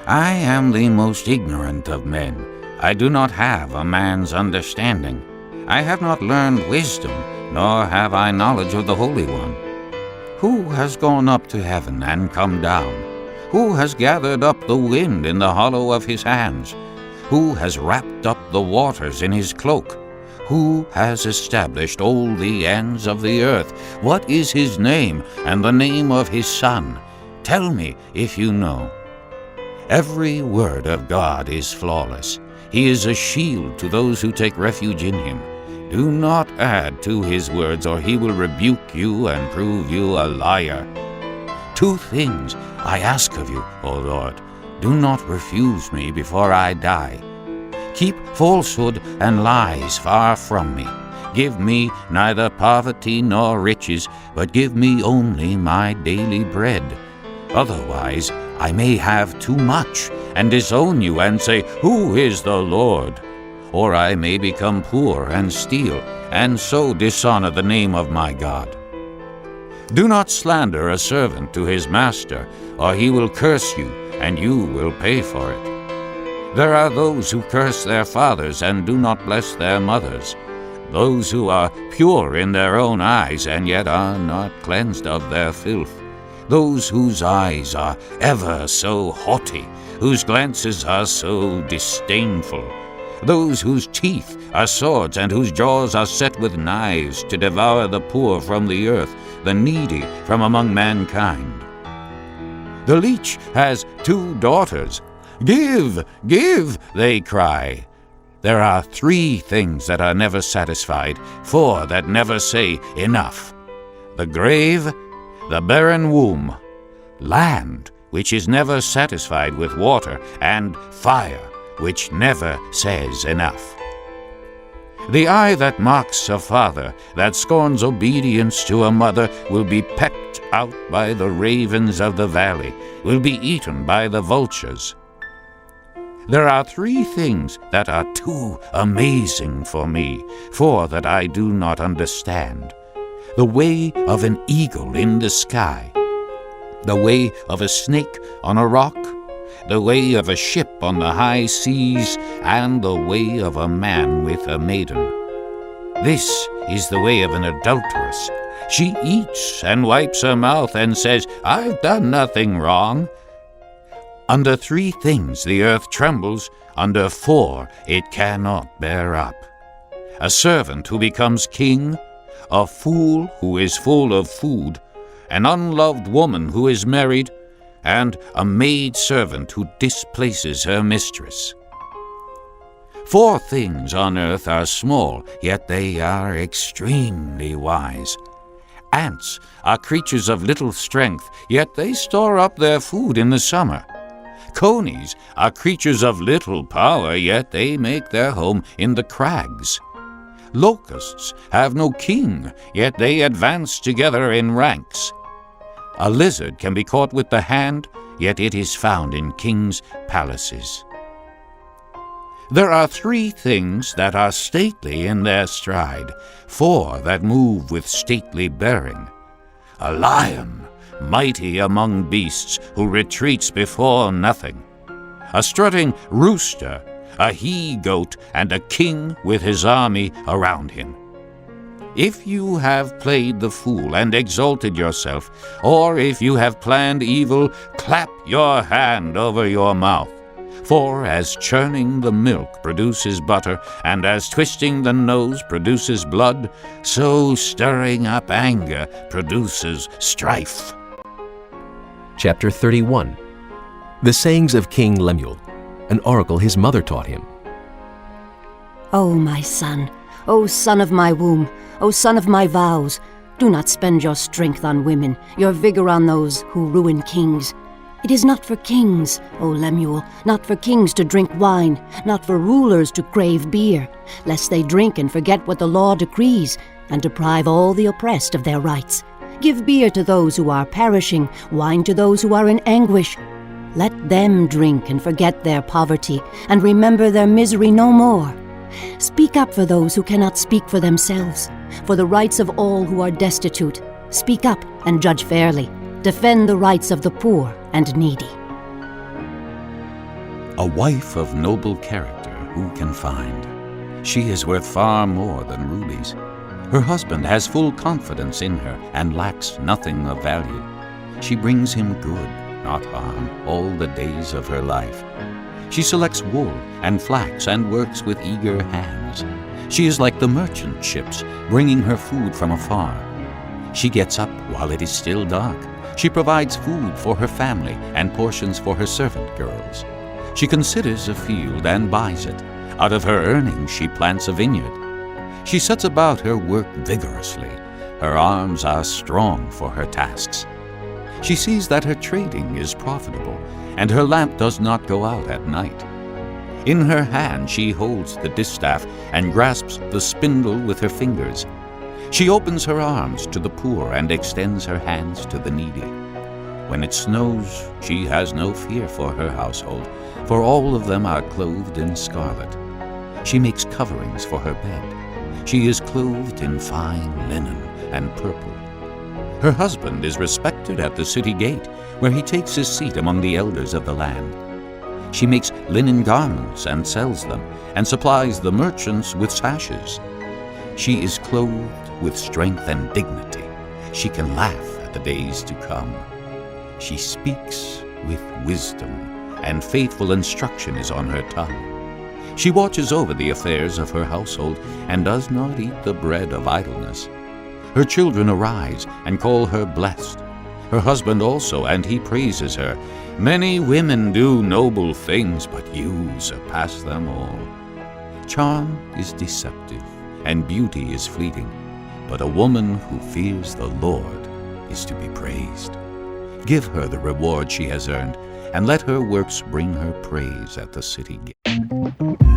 I am the most ignorant of men. I do not have a man's understanding. I have not learned wisdom, nor have I knowledge of the Holy One. Who has gone up to heaven and come down? Who has gathered up the wind in the hollow of his hands? Who has wrapped up the waters in his cloak? Who has established all the ends of the earth? What is his name and the name of his son? Tell me if you know. Every word of God is flawless. He is a shield to those who take refuge in him. Do not add to his words, or he will rebuke you and prove you a liar. 2 things I ask of you, O Lord. Do not refuse me before I die. Keep falsehood and lies far from me. Give me neither poverty nor riches, but give me only my daily bread. Otherwise I may have too much and disown you and say, Who is the Lord? Or I may become poor and steal, and so dishonor the name of my God. Do not slander a servant to his master, or he will curse you, and you will pay for it. There are those who curse their fathers and do not bless their mothers. those who are pure in their own eyes and yet are not cleansed of their filth, those whose eyes are ever so haughty, whose glances are so disdainful, those whose teeth are swords and whose jaws are set with knives to devour the poor from the earth, the needy from among mankind. The leech has 2 daughters. Give, give, they cry. There are 3 things that are never satisfied, 4 that never say enough: the grave, the barren womb, land, which is never satisfied with water, and fire, which never says enough. The eye that mocks a father, that scorns obedience to a mother, will be pecked out by the ravens of the valley, will be eaten by the vultures. There are 3 things that are too amazing for me, 4 that I do not understand: the way of an eagle in the sky, the way of a snake on a rock, the way of a ship on the high seas, and the way of a man with a maiden. This is the way of an adulteress. She eats and wipes her mouth and says, "I've done nothing wrong." Under 3 things the earth trembles, under 4 it cannot bear up: a servant who becomes king, a fool who is full of food, an unloved woman who is married, and a maid-servant who displaces her mistress. 4 things on earth are small, yet they are extremely wise. Ants are creatures of little strength, yet they store up their food in the summer. Conies are creatures of little power, yet they make their home in the crags. Locusts have no king, yet they advance together in ranks. A lizard can be caught with the hand, yet it is found in kings' palaces. There are 3 things that are stately in their stride, 4 that move with stately bearing: a lion, mighty among beasts, who retreats before nothing; a strutting rooster, a he-goat, and a king with his army around him. If you have played the fool and exalted yourself, or if you have planned evil, clap your hand over your mouth. For as churning the milk produces butter, and as twisting the nose produces blood, so stirring up anger produces strife. Chapter 31. The sayings of King Lemuel, an oracle his mother taught him. O my son, O son of my womb, O son of my vows, do not spend your strength on women, your vigor on those who ruin kings. It is not for kings, O Lemuel, not for kings to drink wine, not for rulers to crave beer, lest they drink and forget what the law decrees, and deprive all the oppressed of their rights. Give beer to those who are perishing, wine to those who are in anguish. Let them drink and forget their poverty, and remember their misery no more. Speak up for those who cannot speak for themselves, for the rights of all who are destitute. Speak up and judge fairly. Defend the rights of the poor and needy. A wife of noble character who can find? She is worth far more than rubies. Her husband has full confidence in her and lacks nothing of value. She brings him good, not harm, all the days of her life. She selects wool and flax and works with eager hands. She is like the merchant ships, bringing her food from afar. She gets up while it is still dark. She provides food for her family and portions for her servant girls. She considers a field and buys it. Out of her earnings she plants a vineyard. She sets about her work vigorously. Her arms are strong for her tasks. She sees that her trading is profitable, and her lamp does not go out at night. In her hand she holds the distaff and grasps the spindle with her fingers. She opens her arms to the poor and extends her hands to the needy. When it snows, she has no fear for her household, for all of them are clothed in scarlet. She makes coverings for her bed. She is clothed in fine linen and purple. Her husband is respected at the city gate, where he takes his seat among the elders of the land. She makes linen garments and sells them, and supplies the merchants with sashes. She is clothed with strength and dignity. She can laugh at the days to come. She speaks with wisdom, and faithful instruction is on her tongue. She watches over the affairs of her household, and does not eat the bread of idleness. Her children arise and call her blessed. Her husband also, and he praises her. Many women do noble things, but you surpass them all. Charm is deceptive, and beauty is fleeting, but a woman who fears the Lord is to be praised. Give her the reward she has earned, and let her works bring her praise at the city gate.